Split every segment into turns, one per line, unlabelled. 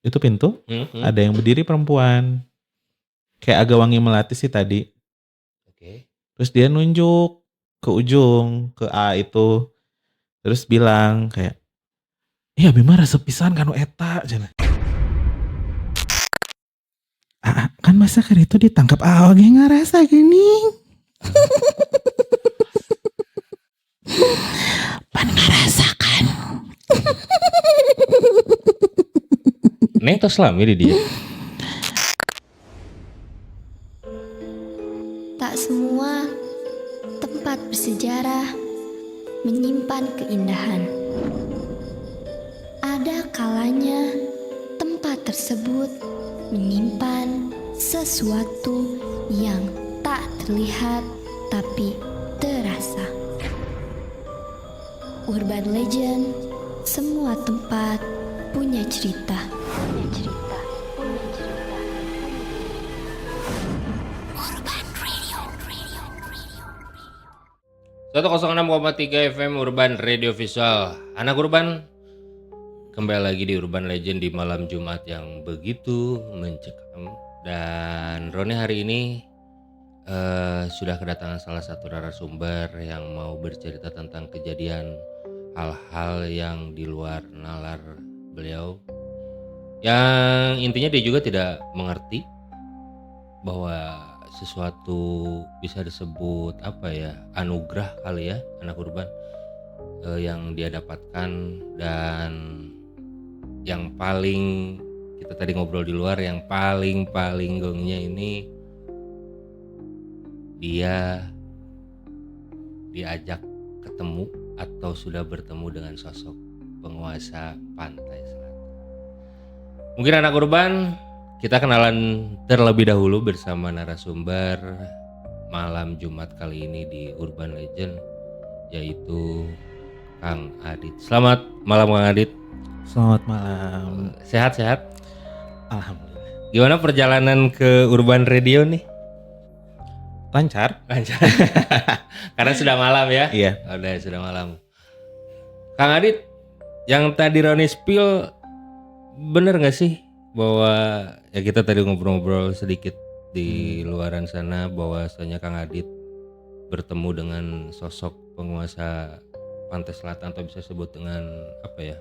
itu pintu,
Mhm.
ada yang berdiri perempuan. Kayak agak wangi melati sih tadi.
Oke.
Terus dia nunjuk ke ujung, ke A itu. Terus bilang kayak, "Iya Bima resep pisan kanu eta," cenah. Kan masa keur itu ditangkap oge ngarasa geuning. Pan ngarasakan.
Neng tos lami di dia.
Tak semua tempat bersejarah menyimpan keindahan. Ada kalanya tempat tersebut menyimpan sesuatu yang tak terlihat tapi terasa. Urban Legend, semua tempat punya cerita. Urban Radio.
106,3 FM Urban Radio Visual. Anak Urban, kembali lagi di Urban Legend di malam Jumat yang begitu mencekam. Dan Roni hari ini sudah kedatangan salah satu narasumber yang mau bercerita tentang kejadian hal-hal yang di luar nalar beliau. Yang intinya dia juga tidak mengerti bahwa sesuatu bisa disebut apa ya, anugerah kali ya anak urban yang dia dapatkan. Dan yang paling kita tadi ngobrol di luar, yang paling gongnya ini dia diajak ketemu atau sudah bertemu dengan sosok penguasa pantai selatan. Mungkin anak urban, kita kenalan terlebih dahulu bersama narasumber malam Jumat kali ini di Urban Legend, yaitu Kang Adit. Selamat malam Kang Adit.
Selamat malam.
Sehat-sehat?
Alhamdulillah.
Gimana perjalanan ke Urban Radio nih?
Lancar?
Lancar. Karena sudah malam ya?
Iya.
Udah sudah malam. Kang Adit, yang tadi Roni spill bener gak sih bahwa ya kita tadi ngobrol-ngobrol sedikit di luaran sana bahwasanya Kang Adit bertemu dengan sosok penguasa pantai selatan atau bisa sebut dengan apa ya,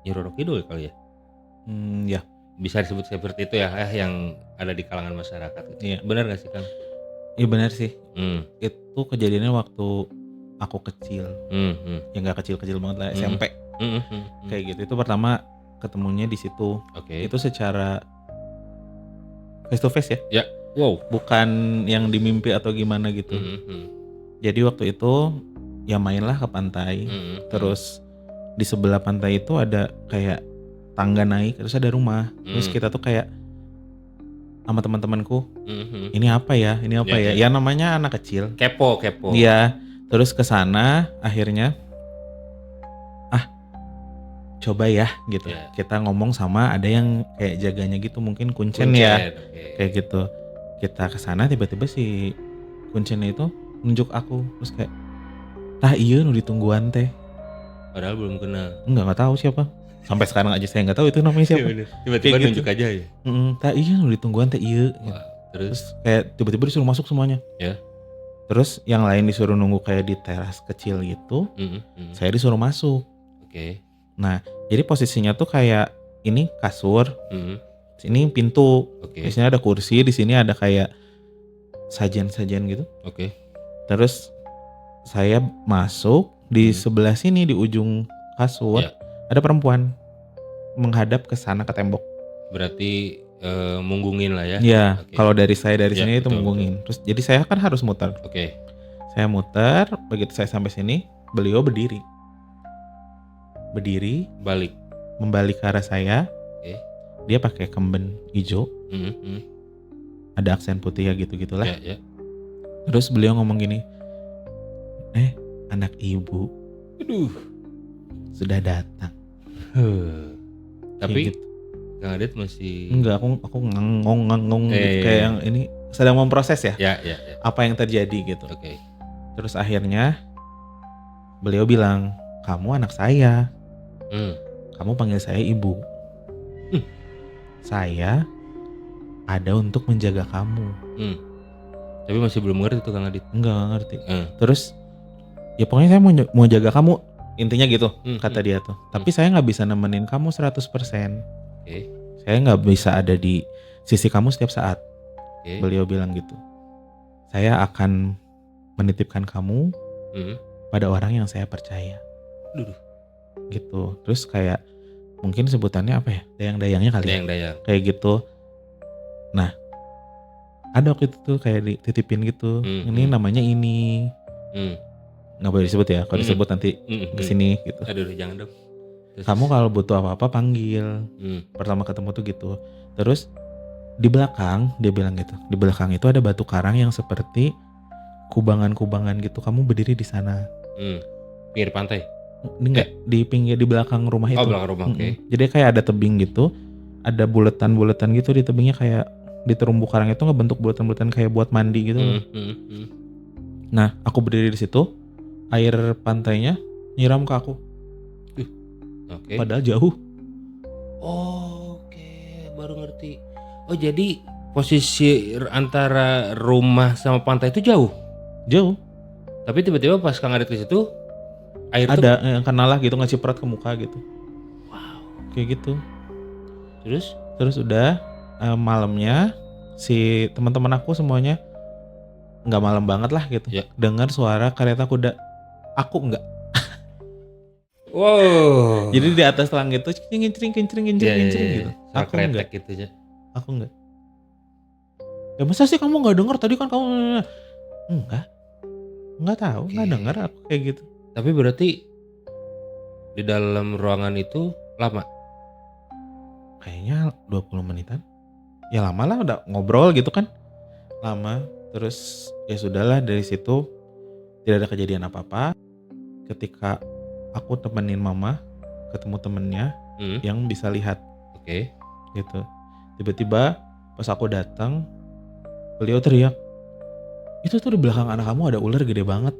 Nyi Roro Kidul kali ya?
Ya.
Bisa disebut seperti itu ya, yang ada di kalangan masyarakat gitu.
Iya.
Bener gak sih Kang?
Iya benar sih.
Itu
kejadiannya waktu aku kecil. Ya nggak kecil-kecil banget lah, SMP. Kayak gitu. Itu pertama ketemunya di situ.
Oke.
Itu secara face to face ya.
Ya. Wow.
Bukan yang di mimpi atau gimana gitu. Jadi waktu itu ya mainlah ke pantai. Terus di sebelah pantai itu ada kayak tangga naik, terus ada rumah. Terus kita tuh kayak sama teman-temanku, ini apa ya? Ya namanya anak kecil.
Kepo.
Iya. Terus ke sana akhirnya coba ya gitu.
Yeah.
Kita ngomong sama ada yang kayak jaganya gitu, mungkin kuncen ya.
Okay.
Kayak gitu. Kita ke sana tiba-tiba si kuncennya itu nunjuk aku, terus kayak, "Tah ieu nu ditungguan teh."
Padahal belum kenal.
Enggak tahu siapa. Sampai sekarang aja saya enggak tahu itu namanya siapa.
Tiba-tiba
kayak
nunjuk
gitu
aja ya.
Tah ieu nu ditungguan teh ieu. Gitu. Terus kayak tiba-tiba disuruh masuk semuanya.
Ya.
Terus yang lain disuruh nunggu kayak di teras kecil gitu. Saya disuruh masuk.
Oke.
Nah, jadi posisinya tuh kayak ini kasur. Sini pintu.
Oke.
Di sini ada kursi, di sini ada kayak sajian-sajian gitu.
Oke.
Terus saya masuk di sebelah sini di ujung kasur. Ada perempuan menghadap ke sana ke tembok.
Berarti munggungin lah ya.
Iya, kalau dari saya dari sini itu
betul,
munggungin. Terus jadi saya kan harus muter.
Oke.
Saya muter, begitu saya sampai sini, beliau berdiri.
Balik.
Membalik ke arah saya.
Oke.
Dia pakai kemben hijau. Ada aksen putih ya gitu-gitulah.
Ya.
Terus beliau ngomong gini, anak ibu.
Aduh.
Sudah datang.
Tapi
gitu.
Kang Adit masih
enggak, aku ngangong gitu, kayak yang ini sedang memproses ya.
Ya.
Apa yang terjadi gitu.
Oke.
Terus akhirnya beliau bilang, "Kamu anak saya. Kamu panggil saya ibu." saya ada untuk menjaga kamu.
Tapi masih belum ngerti tuh Kang Adit.
Enggak ngerti. Terus ya pokoknya saya mau jaga kamu, intinya gitu kata dia tuh. Tapi saya nggak bisa nemenin kamu 100%. Saya nggak bisa ada di sisi kamu setiap saat. Beliau bilang gitu. Saya akan menitipkan kamu pada orang yang saya percaya. Gitu. Terus kayak mungkin sebutannya apa ya? Dayang-dayangnya kali.
Dayang-dayang.
Kayak gitu. Nah, ada waktu itu tuh kayak dititipin gitu. Ini namanya ini. Nggak boleh disebut ya. Kalau disebut nanti kesini gitu.
Aduh, jangan dong. Terus.
Kamu kalau butuh apa-apa panggil. Pertama ketemu tuh gitu. Terus di belakang dia bilang gitu. Di belakang itu ada batu karang yang seperti kubangan-kubangan gitu. Kamu berdiri di sana.
Pinggir pantai.
Ini enggak di pinggir di belakang rumah itu.
Oh, belakang rumah. Oke.
Jadi kayak ada tebing gitu. Ada buletan-buletan gitu di tebingnya, kayak di terumbu karang itu ngebentuk buletan-buletan kayak buat mandi gitu. Nah, aku berdiri di situ. Air pantainya nyiram ke aku. Padahal jauh.
Oke, baru ngerti. Oh, jadi posisi antara rumah sama pantai itu jauh. Tapi tiba-tiba pas Kang Adit ke situ, air
ada yang kena lah gitu, ngeciprat ke muka gitu.
Wow.
Kayak gitu.
Terus
udah malamnya si teman-teman aku semuanya, nggak malam banget lah gitu. Dengar suara kereta kuda. Aku enggak.
Wow.
Jadi di atas langit tuh kincring gitu.
Aku enggak gitu ya.
Aku enggak. Ya masa sih kamu nggak dengar, tadi kan kamu nggak tahu, nggak dengar aku kayak gitu.
Tapi berarti di dalam ruangan itu lama?
Kayaknya 20 menitan. Ya lama lah, udah ngobrol gitu kan. Lama. Terus ya sudahlah, dari situ tidak ada kejadian apa-apa. Ketika aku temenin mama ketemu temennya yang bisa lihat. Gitu. Tiba-tiba pas aku datang, beliau teriak, itu tuh di belakang anak kamu ada ular gede banget.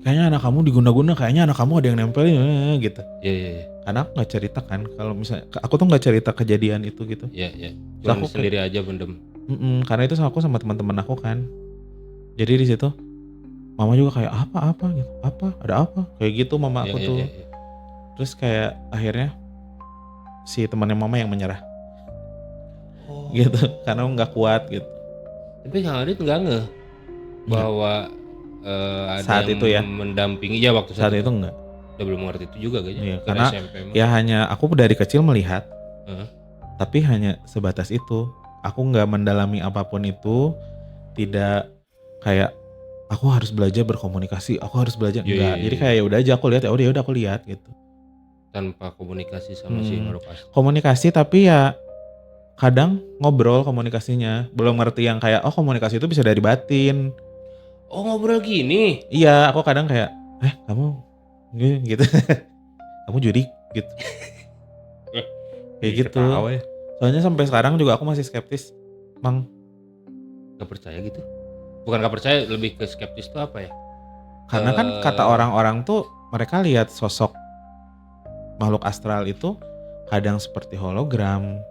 Kayaknya anak kamu diguna-guna, kayaknya anak kamu ada yang nempelin gitu.
Iya.
Karena aku nggak cerita kan, kalau misalnya aku tuh nggak cerita kejadian itu gitu.
Iya. Cuma aku sendiri aja bendem.
Karena itu aku sama teman-teman aku kan. Jadi di situ mama juga kayak apa gitu, ada apa kayak gitu mama aku tuh. Terus kayak akhirnya si temannya mama yang menyerah. Gitu, karena nggak kuat gitu.
Tapi Kang Adit nggak ngeh bahwa ada
saat
yang
itu ya
mendampingi waktu
saat itu enggak.
Udah belum ngerti itu juga kayaknya.
Iya, karena SMP ya hanya aku dari kecil melihat. Tapi hanya sebatas itu. Aku nggak mendalami apapun itu. Tidak kayak aku harus belajar berkomunikasi, aku harus belajar enggak. Jadi kayak ya udah aja aku lihat, ya udah aku lihat gitu.
Tanpa komunikasi sama si makhluk asli.
Komunikasi tapi ya kadang ngobrol komunikasinya. Belum ngerti yang kayak komunikasi itu bisa dari batin.
Oh, ngobrol gini?
Iya, aku kadang kayak kamu gitu. Kamu judi gitu. Kayak gitu.
Ya.
Soalnya sampai sekarang juga aku masih skeptis, Mang.
Gak percaya gitu? Bukan gak percaya, lebih ke skeptis tuh apa ya?
Karena kan kata orang-orang tuh mereka lihat sosok makhluk astral itu kadang seperti hologram.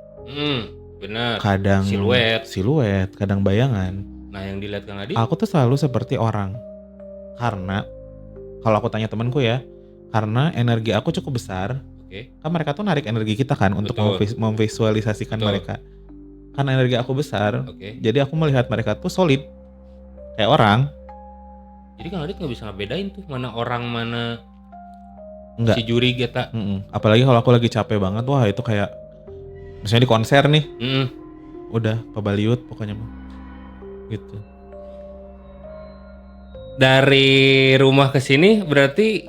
Benar.
Kadang
siluet,
kadang bayangan.
Nah, yang dilihat Kang Adi?
Aku tuh selalu seperti orang. Karena kalau aku tanya temanku ya, karena energi aku cukup besar. Kan mereka tuh narik energi kita kan untuk memvisualisasikan mereka. Karena energi aku besar, jadi aku melihat mereka tuh solid kayak orang.
Jadi Kang Adit nggak bisa ngebedain tuh mana orang mana
enggak.
Si juri kita.
Apalagi kalau aku lagi capek banget, wah itu kayak misalnya di konser nih, udah pabaliut pokoknya mah. Gitu.
Dari rumah ke sini berarti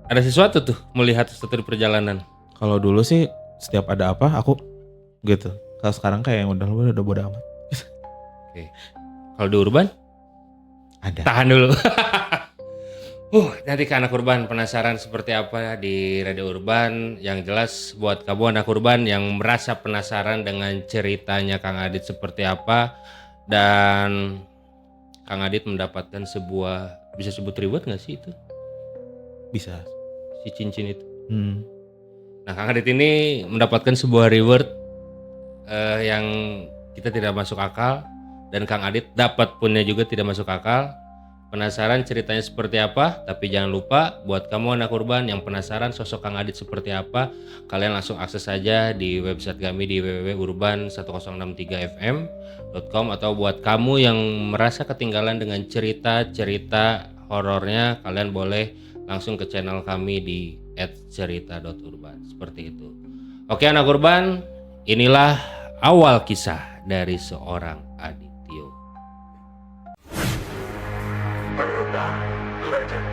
ada sesuatu tuh, melihat sesuatu di perjalanan.
Kalau dulu sih setiap ada apa aku gitu. Kalau sekarang kayak yang udah bodo amat.
Kalau di urban?
Ada.
Tahan dulu. Nanti ke anak urban penasaran seperti apa di Radio Urban. Yang jelas buat kamu anak urban yang merasa penasaran dengan ceritanya Kang Adit seperti apa. Dan Kang Adit mendapatkan sebuah, bisa sebut reward gak sih itu?
Bisa.
Si cincin itu. Nah, Kang Adit ini mendapatkan sebuah reward yang kita tidak masuk akal, dan Kang Adit dapat punnya juga tidak masuk akal. Penasaran ceritanya seperti apa? Tapi jangan lupa buat kamu anak urban yang penasaran sosok Kang Adit seperti apa, kalian langsung akses saja di website kami di www.urban1013fm.com, atau buat kamu yang merasa ketinggalan dengan cerita-cerita horornya, kalian boleh langsung ke channel kami di @cerita.urban. Seperti itu. Oke anak urban, inilah awal kisah dari seorang Adityo.
Urban Legend,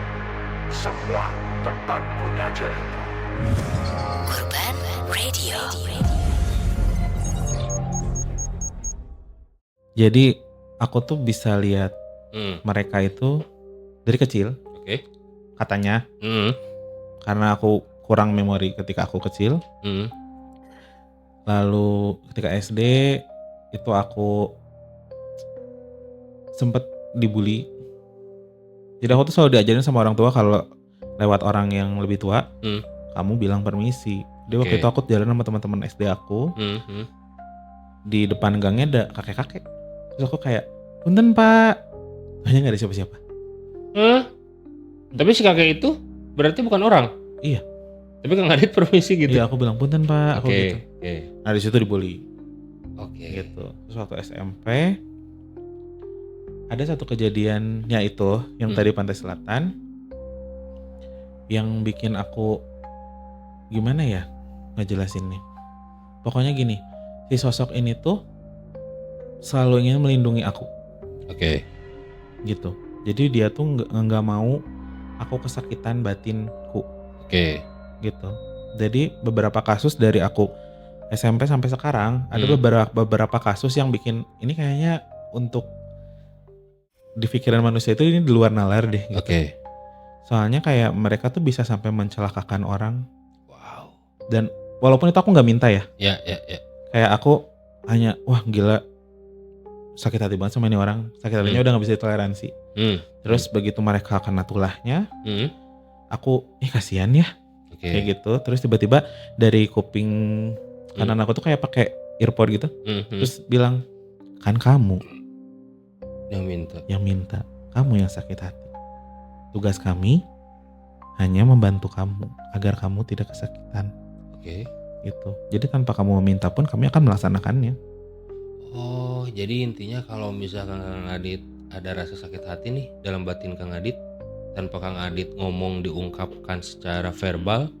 semua tempat punya cerita.
Urban Radio.
Jadi aku tuh bisa lihat mereka itu dari kecil.
Oke.
Katanya. Karena aku kurang memori ketika aku kecil. Lalu ketika SD itu aku sempet dibully. Jadi aku tuh selalu diajarin sama orang tua kalau lewat orang yang lebih tua, kamu bilang permisi. Jadi waktu itu aku jalan sama teman-teman SD aku. Di depan gangnya ada kakek-kakek. Terus aku kayak, punten pak. Hanya gak ada siapa-siapa.
Tapi si kakek itu berarti bukan orang?
Iya.
Tapi Kang Adit permisi gitu?
Iya aku bilang punten pak. Aku gitu. Nah di situ dibully. Gitu. Terus waktu SMP ada satu kejadiannya itu yang tadi Pantai Selatan yang bikin aku gimana ya ngejelasin nih. Pokoknya gini, si sosok ini tuh selalu ingin melindungi aku. Gitu. Jadi dia tuh nggak mau aku kesakitan batinku. Gitu. Jadi beberapa kasus dari aku SMP sampai sekarang ada beberapa kasus yang bikin ini kayaknya untuk di pikiran manusia itu ini di luar nalar deh gitu. Soalnya kayak mereka tuh bisa sampai mencelakakan orang.
Wow.
Dan walaupun itu aku nggak minta ya.
Ya.
Kayak aku hanya wah gila sakit hati banget sama ini orang. Sakit hatinya udah nggak bisa ditoleransi. Terus begitu mereka kena tulahnya, aku kasihan ya. Kayak gitu. Terus tiba-tiba dari kuping kanan aku tuh kayak pakai earpod gitu. Terus bilang, kan kamu yang minta, kamu yang sakit hati. Tugas kami hanya membantu kamu agar kamu tidak kesakitan. Gitu. Jadi tanpa kamu meminta pun kami akan melaksanakannya.
Oh, jadi intinya kalau misalkan Kang Adit ada rasa sakit hati nih dalam batin Kang Adit, tanpa Kang Adit ngomong diungkapkan secara verbal,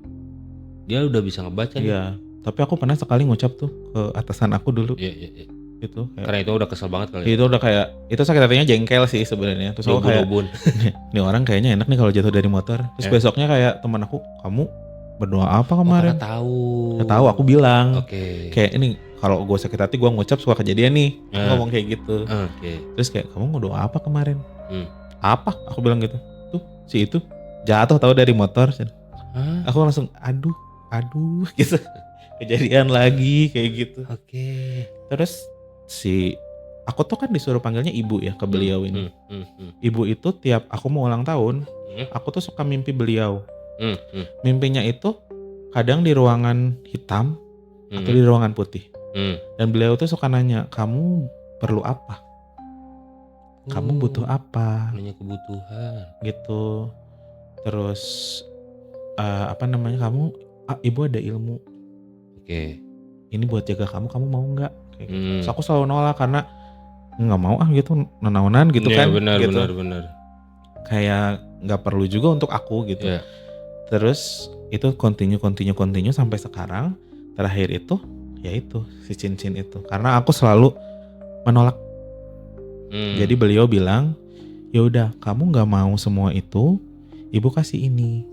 dia udah bisa ngebaca nih.
Iya, tapi aku pernah sekali ngucap tuh ke atasan aku dulu.
Iya.
Gitu.
Karena itu udah kesel banget kali.
Itu udah kayak itu sakit hatinya jengkel sih sebenarnya. Terus aku kayak nih orang kayaknya enak nih kalau jatuh dari motor. Terus besoknya kayak teman aku, kamu berdoa apa kemarin? Tahu, aku bilang. Kayak ini kalau gue sakit hati gue ngucap suka kejadian nih. Ngomong kayak gitu. Terus kayak kamu mau doa apa kemarin? Apa? Aku bilang gitu. Tuh si itu jatuh tahu dari motor. Aku langsung aduh gitu. Kejadian lagi kayak gitu. Terus aku tuh kan disuruh panggilnya ibu ya ke beliau ini. Ibu itu tiap aku mau ulang tahun, aku tuh suka mimpi beliau. Mimpinya itu kadang di ruangan hitam atau di ruangan putih. Dan beliau tuh suka nanya, kamu perlu apa? Kamu butuh apa?
Nanya kebutuhan. Gitu.
Terus kamu ibu ada ilmu. Ini buat jaga kamu mau nggak? Terus aku selalu nolak karena nggak mau gitu nanaonan gitu kan.
Benar.
Kayak nggak perlu juga untuk aku gitu. Terus itu continue sampai sekarang. Terakhir itu ya itu si cincin itu karena aku selalu menolak. Jadi beliau bilang ya udah kamu nggak mau semua itu, ibu kasih ini.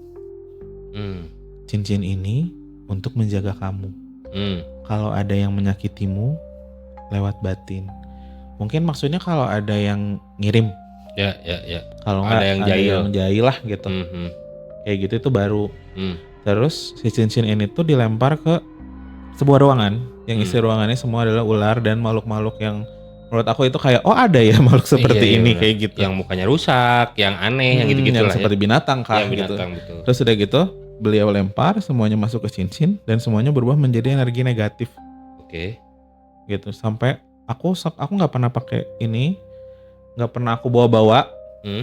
Cincin ini untuk menjaga kamu. Kalau ada yang menyakitimu lewat batin. Mungkin maksudnya kalau ada yang ngirim.
Ya.
Kalau nggak ada yang jahil lah gitu. Kayak gitu itu baru. Terus si cincin ini tuh dilempar ke sebuah ruangan. Yang isi ruangannya semua adalah ular dan makhluk-makhluk yang menurut aku itu kayak ada ya makhluk seperti ini kayak gitu.
Yang mukanya rusak, yang aneh, yang gitu-gitu
yang
lah
seperti binatang kah
gitu.
Betul. Terus udah gitu beliau lempar, semuanya masuk ke cincin dan semuanya berubah menjadi energi negatif.
Oke.
Gitu. Sampai aku nggak pernah pakai ini, nggak pernah aku bawa-bawa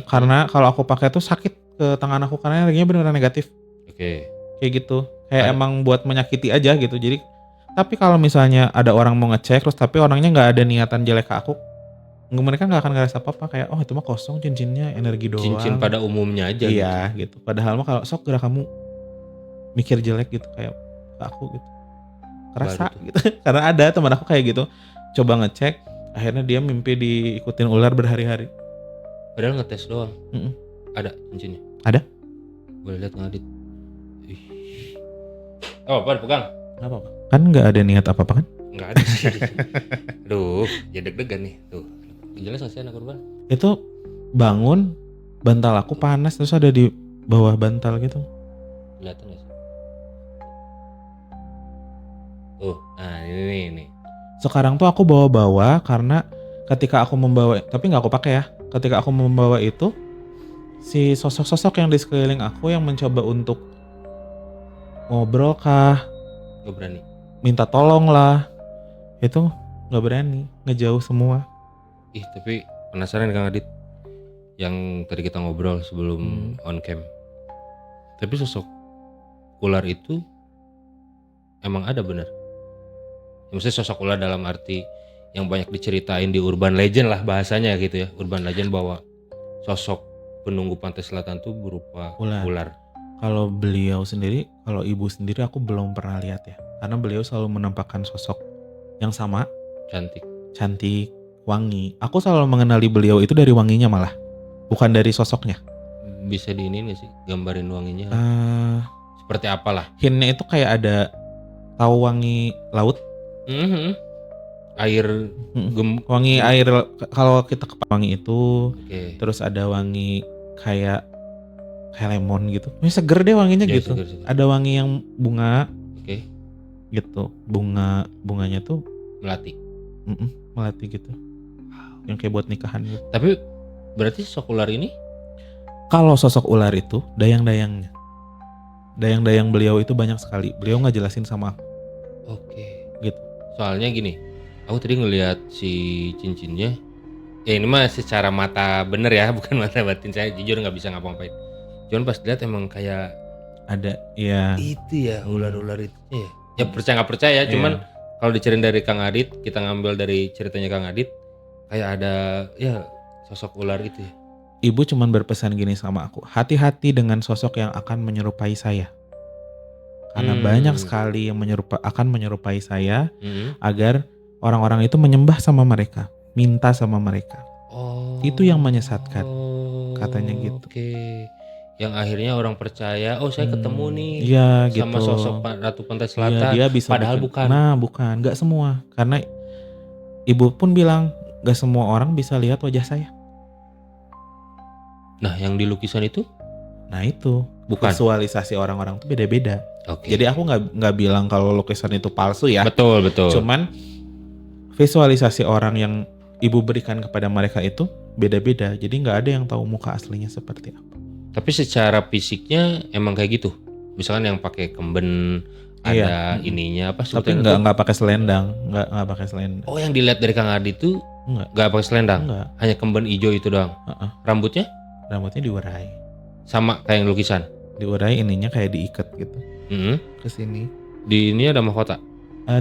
karena kalau aku pakai tuh sakit ke tangan aku karena energinya benar-benar negatif.
Oke.
Kayak gitu. Kayak emang buat menyakiti aja gitu. Jadi tapi kalau misalnya ada orang mau ngecek terus tapi orangnya nggak ada niatan jelek ke aku, mereka nggak akan ngerasa apa-apa, kayak oh itu mah kosong cincinnya, energi doang.
Cincin pada umumnya aja.
Iya gitu. Padahal mah kalau sok gerak kamu mikir jelek gitu kayak ke aku gitu. Kerasa gitu. Karena ada teman aku kayak gitu. Coba ngecek, akhirnya dia mimpi diikutin ular berhari-hari.
Padahal ngetes doang. Ada cincinnya?
Ada.
Boleh lihat Kang Adit? Oh, apa pegang?
Gak apa-apa. Kan gak ada niat apa-apa kan?
Nggak ada sih. Aduh, jadi deg-degan nih. Tuh, jelas nggak sih anak korban?
Itu bangun, bantal aku panas terus ada di bawah bantal gitu.
Kelihatan nggak sih? Tuh, nah ini.
Sekarang tuh aku bawa-bawa karena ketika aku membawa, tapi nggak aku pakai ya. Ketika aku membawa itu, si sosok-sosok yang di sekeliling aku yang mencoba untuk ngobrol kah,
Nggak berani.
minta tolong lah, itu nggak berani, ngejauh semua.
Ih, tapi penasaran Kang Adit. Yang tadi kita ngobrol sebelum on cam. Tapi sosok ular itu emang ada bener? Ya, maksudnya sosok ular dalam arti yang banyak diceritain di urban legend lah bahasanya gitu ya. Urban legend bahwa sosok penunggu pantai selatan tuh berupa ular.
Kalau beliau sendiri, kalau ibu sendiri aku belum pernah lihat ya. Karena beliau selalu menampakkan sosok yang sama. Cantik, wangi. Aku selalu mengenali beliau itu dari wanginya malah. Bukan dari sosoknya.
Bisa diinin gak sih? Gambarin wanginya? Seperti apalah?
Hintnya itu kayak ada, tahu wangi laut?
Air
wangi air kalau kita ke wangi itu.
Terus
ada wangi kayak lemon gitu. Ini seger deh wanginya ya, gitu. Seger. Ada wangi yang bunga. Gitu. Bunganya tuh
melati.
Melati gitu. Yang kayak buat nikahan gitu.
Tapi berarti sosok ular ini?
Kalau sosok ular itu dayang-dayangnya. Dayang-dayang beliau itu banyak sekali. Beliau nggak jelasin sama aku. Gitu.
Soalnya gini, aku tadi ngelihat si cincinnya. Ya ini mah secara mata bener ya, bukan mata batin saya. Jujur nggak bisa ngapa-ngapain. Cuman pas lihat emang kayak
ada ya.
Itu ya ular-ular itu ya. Ya percaya nggak percaya, cuman kalau diceritain dari Kang Adit, kita ngambil dari ceritanya Kang Adit, kayak ada ya sosok ular itu ya.
Ibu cuman berpesan gini sama aku, hati-hati dengan sosok yang akan menyerupai saya. Karena banyak sekali yang akan menyerupai saya, agar orang-orang itu menyembah sama mereka, minta sama mereka. Itu yang menyesatkan, katanya gitu.
Yang akhirnya orang percaya, oh saya ketemu nih sama
gitu.
sosok Ratu Pantai Selatan.
Dia bisa
padahal bukan.
Nah bukan, gak semua. Karena ibu pun bilang, gak semua orang bisa lihat wajah saya.
Nah yang di lukisan itu?
Nah itu,
bukan.
Visualisasi orang-orang itu beda-beda. Jadi aku nggak bilang kalau lukisan itu palsu ya.
Betul.
Cuman visualisasi orang yang ibu berikan kepada mereka itu beda-beda. Jadi nggak ada yang tahu muka aslinya seperti apa.
Tapi secara fisiknya emang kayak gitu. Misalkan yang pakai kemben, ada ininya apa?
Tapi nggak pakai selendang, nggak pakai selendang.
Oh yang dilihat dari Kang Adi itu nggak pakai selendang, hanya kemben hijau itu doang. Rambutnya?
Rambutnya diurai.
Sama kayak yang lukisan.
Diurai, ininya kayak diikat gitu. Ke sini.
Di ini ada mahkota.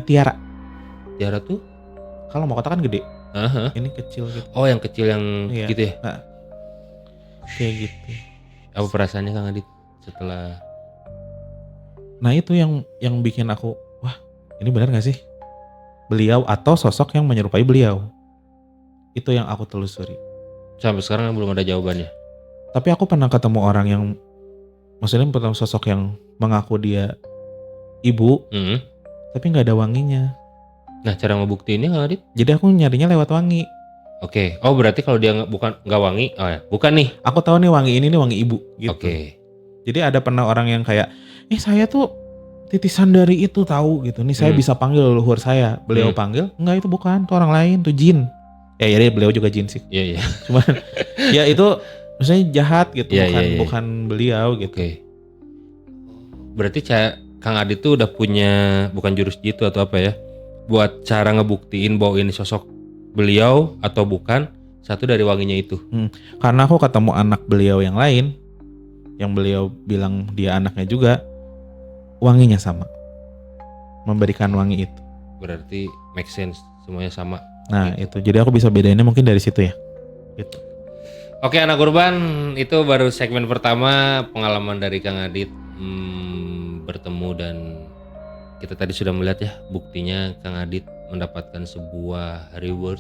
Tiara.
Tiara tuh?
Kalau mahkota kan gede. Ini kecil gitu.
Oh yang kecil yang gitu ya?
Kayak gitu.
Apa perasaannya Kang Adit setelah?
Nah itu yang bikin aku, wah ini benar gak sih? Beliau atau sosok yang menyerupai beliau. Itu yang aku telusuri.
Sampai sekarang belum ada jawabannya.
Tapi aku pernah ketemu orang yang, maksudnya ketemu sosok yang mengaku dia ibu, tapi gak ada wanginya.
Nah cara ngebuktiinnya Kang Adit?
Jadi aku nyarinya lewat wangi.
Oh berarti kalau dia nggak wangi, bukan nih.
Aku tahu nih wangi ini nih wangi ibu gitu. Jadi ada pernah orang yang kayak, saya tuh titisan dari itu tahu gitu. Nih saya bisa panggil leluhur saya. Beliau panggil, enggak itu bukan, itu orang lain, tuh jin. Ya beliau juga jin sih.
Iya.
Cuman ya itu maksudnya jahat gitu, bukan beliau gitu.
berarti Kang Adit tuh udah punya bukan jurus jitu atau apa ya, buat cara ngebuktiin bahwa ini sosok beliau atau bukan, satu dari wanginya itu.
Karena aku ketemu anak beliau yang lain, yang beliau bilang dia anaknya juga, wanginya sama, memberikan wangi itu.
Berarti make sense, semuanya sama.
Nah itu, jadi aku bisa bedainnya mungkin dari situ ya. Gitu.
Oke anak urban, itu baru segmen pertama pengalaman dari Kang Adit bertemu, dan kita tadi sudah melihat ya buktinya Kang Adit mendapatkan sebuah reward,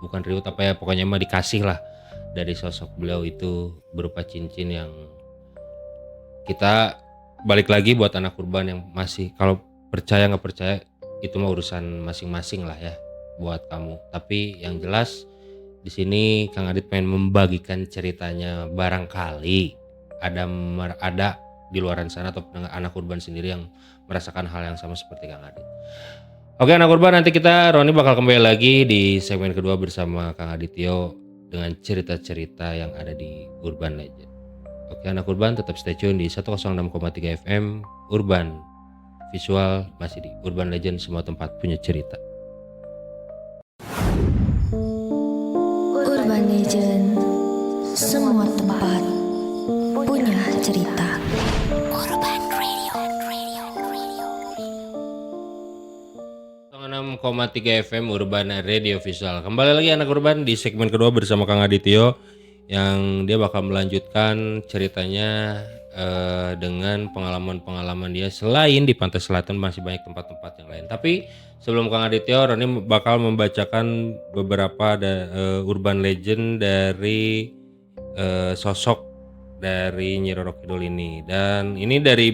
bukan reward apa ya, pokoknya mah dikasih lah dari sosok beliau itu berupa cincin yang kita balik lagi buat anak urban yang masih, kalau percaya nggak percaya itu mah urusan masing-masing lah ya buat kamu. Tapi yang jelas di sini Kang Adit pengen membagikan ceritanya, barangkali ada di luaran sana atau anak urban sendiri yang merasakan hal yang sama seperti Kang Adit. Oke anak urban, nanti Roni bakal kembali lagi di segmen kedua bersama Kang Adityo dengan cerita-cerita yang ada di Urban Legend. Oke anak urban, tetap stay tune di 106,3 FM Urban Visual, masih di Urban Legend, semua tempat punya cerita.
Urban Legend, semua tempat punya cerita. Urban Radio.
6,3 FM Urban Radio Visual. Kembali lagi anak urban di segmen kedua bersama Kang Adityo, yang dia bakal melanjutkan ceritanya dengan pengalaman-pengalaman dia. Selain di Pantai Selatan masih banyak tempat-tempat yang lain. Tapi sebelum Kang Adityo, Roni bakal membacakan beberapa urban legend dari sosok dari Nyi Roro Kidul ini. Dan ini dari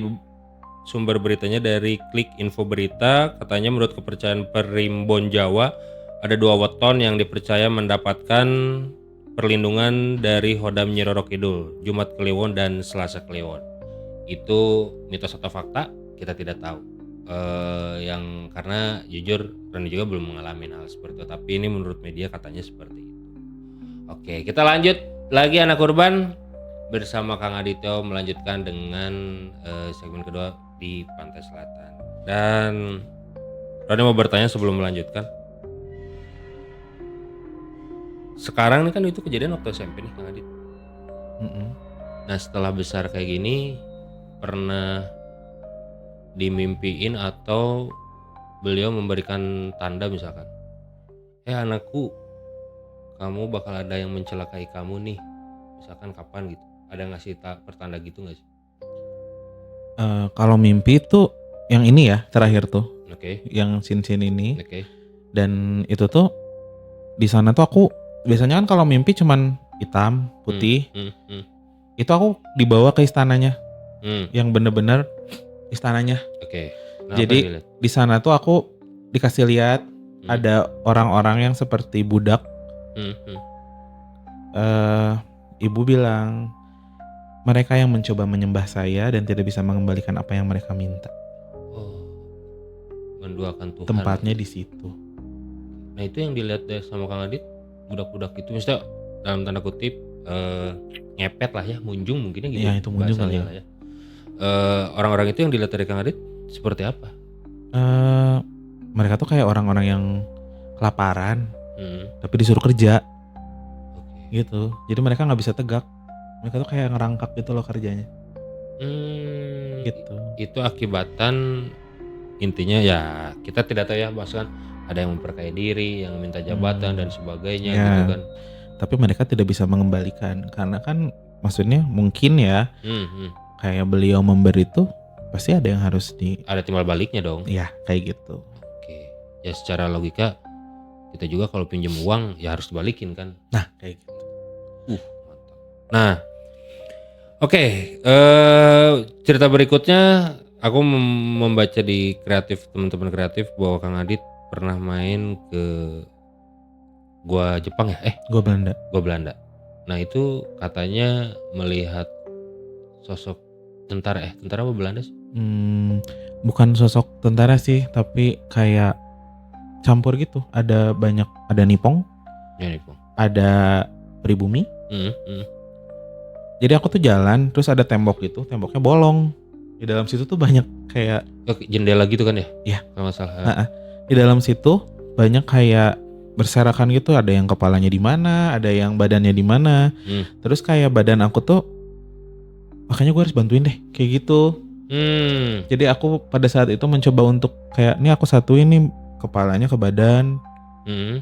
sumber beritanya dari Klik Info Berita. Katanya menurut kepercayaan Perimbon Jawa, ada 2 weton yang dipercaya mendapatkan perlindungan dari Hodam Nyi Roro Kidul, Jumat Kliwon dan Selasa Kliwon. Itu mitos atau fakta kita tidak tahu. Yang karena jujur Rani juga belum mengalami hal seperti itu, tapi ini menurut media katanya seperti itu. Oke, kita lanjut lagi anak urban bersama Kang Adityo melanjutkan dengan segmen kedua di Pantai Selatan. Dan Rani mau bertanya sebelum melanjutkan. Sekarang nih kan itu kejadian waktu SMP nih Kang Adit. Nah setelah besar kayak gini, pernah dimimpiin atau beliau memberikan tanda misalkan, anakku, kamu bakal ada yang mencelakai kamu nih, misalkan kapan gitu, ada ngasih pertanda gitu nggak sih?
Kalau mimpi itu yang ini ya terakhir tuh, yang sin ini, dan itu tuh di sana tuh aku biasanya kan kalau mimpi cuman hitam putih, itu aku dibawa ke istananya, yang bener-bener istananya. Jadi di sana tuh aku dikasih lihat ada orang-orang yang seperti budak. Ibu bilang mereka yang mencoba menyembah saya dan tidak bisa mengembalikan apa yang mereka minta.
Menduakan Tuhan.
Tempatnya di situ.
Nah itu yang dilihat sama Kang Adit, budak-budak itu misalnya dalam tanda kutip ngepet lah ya, munjung mungkinnya gitu.
Iya itu munjung kali ya.
Orang-orang itu yang dilihat dari Kang Adit seperti apa?
Mereka tuh kayak orang-orang yang kelaparan, tapi disuruh kerja, gitu. Jadi mereka nggak bisa tegak. Mereka tuh kayak ngerangkak gitu loh kerjanya. Gitu.
Itu akibatan, intinya ya kita tidak tahu ya, bahkan ada yang memperkaya diri, yang minta jabatan dan sebagainya gitu kan.
Tapi mereka tidak bisa mengembalikan karena kan maksudnya mungkin ya kayak beliau memberi tuh pasti ada yang harus
ada timbal baliknya dong.
Iya kayak gitu.
Oke. Ya secara logika kita juga kalau pinjam uang ya harus dibalikin kan.
Nah kayak gitu.
Mantap. Nah oke, cerita berikutnya aku membaca di kreatif, teman-teman kreatif, bahwa Kang Adit pernah main ke gua Jepang ya?
Gua Belanda.
Gua Belanda. Nah itu katanya melihat sosok tentara apa Belanda sih?
Bukan sosok tentara sih, tapi kayak campur gitu. Ada Nippon.
Ya Nippon.
Ada pribumi. Jadi aku tuh jalan, terus ada tembok gitu, temboknya bolong. Di dalam situ tuh banyak kayak
jendela gitu kan ya?
Iya.
Kalau nggak salah.
Di dalam situ banyak kayak berserakan gitu, ada yang kepalanya di mana, ada yang badannya di mana. Terus kayak badan aku tuh, makanya gue harus bantuin deh kayak gitu. Jadi aku pada saat itu mencoba untuk kayak nih aku satuin nih kepalanya ke badan,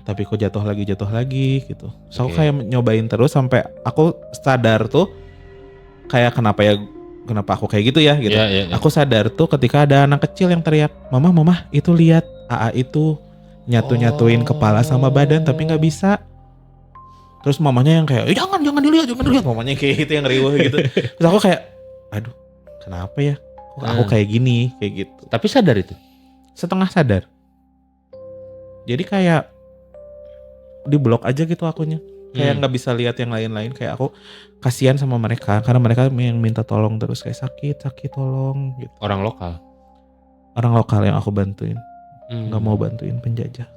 tapi kok jatuh lagi gitu. So aku kayak nyobain terus sampai aku sadar tuh kayak kenapa aku kayak gitu ya gitu. Aku sadar tuh ketika ada anak kecil yang teriak, mama itu lihat AA itu nyatuin kepala sama badan tapi nggak bisa. Terus mamanya yang kayak jangan dilihat, mamanya kayak gitu yang riuh gitu. Terus aku kayak aduh kenapa ya aku kayak gini kayak gitu.
Tapi sadar itu?
Setengah sadar. Jadi kayak di blok aja gitu akunya. Kayak nggak bisa lihat yang lain-lain. Kayak aku kasihan sama mereka karena mereka yang minta tolong terus kayak sakit tolong gitu.
Orang lokal
yang aku bantuin. Nggak mau bantuin penjajah.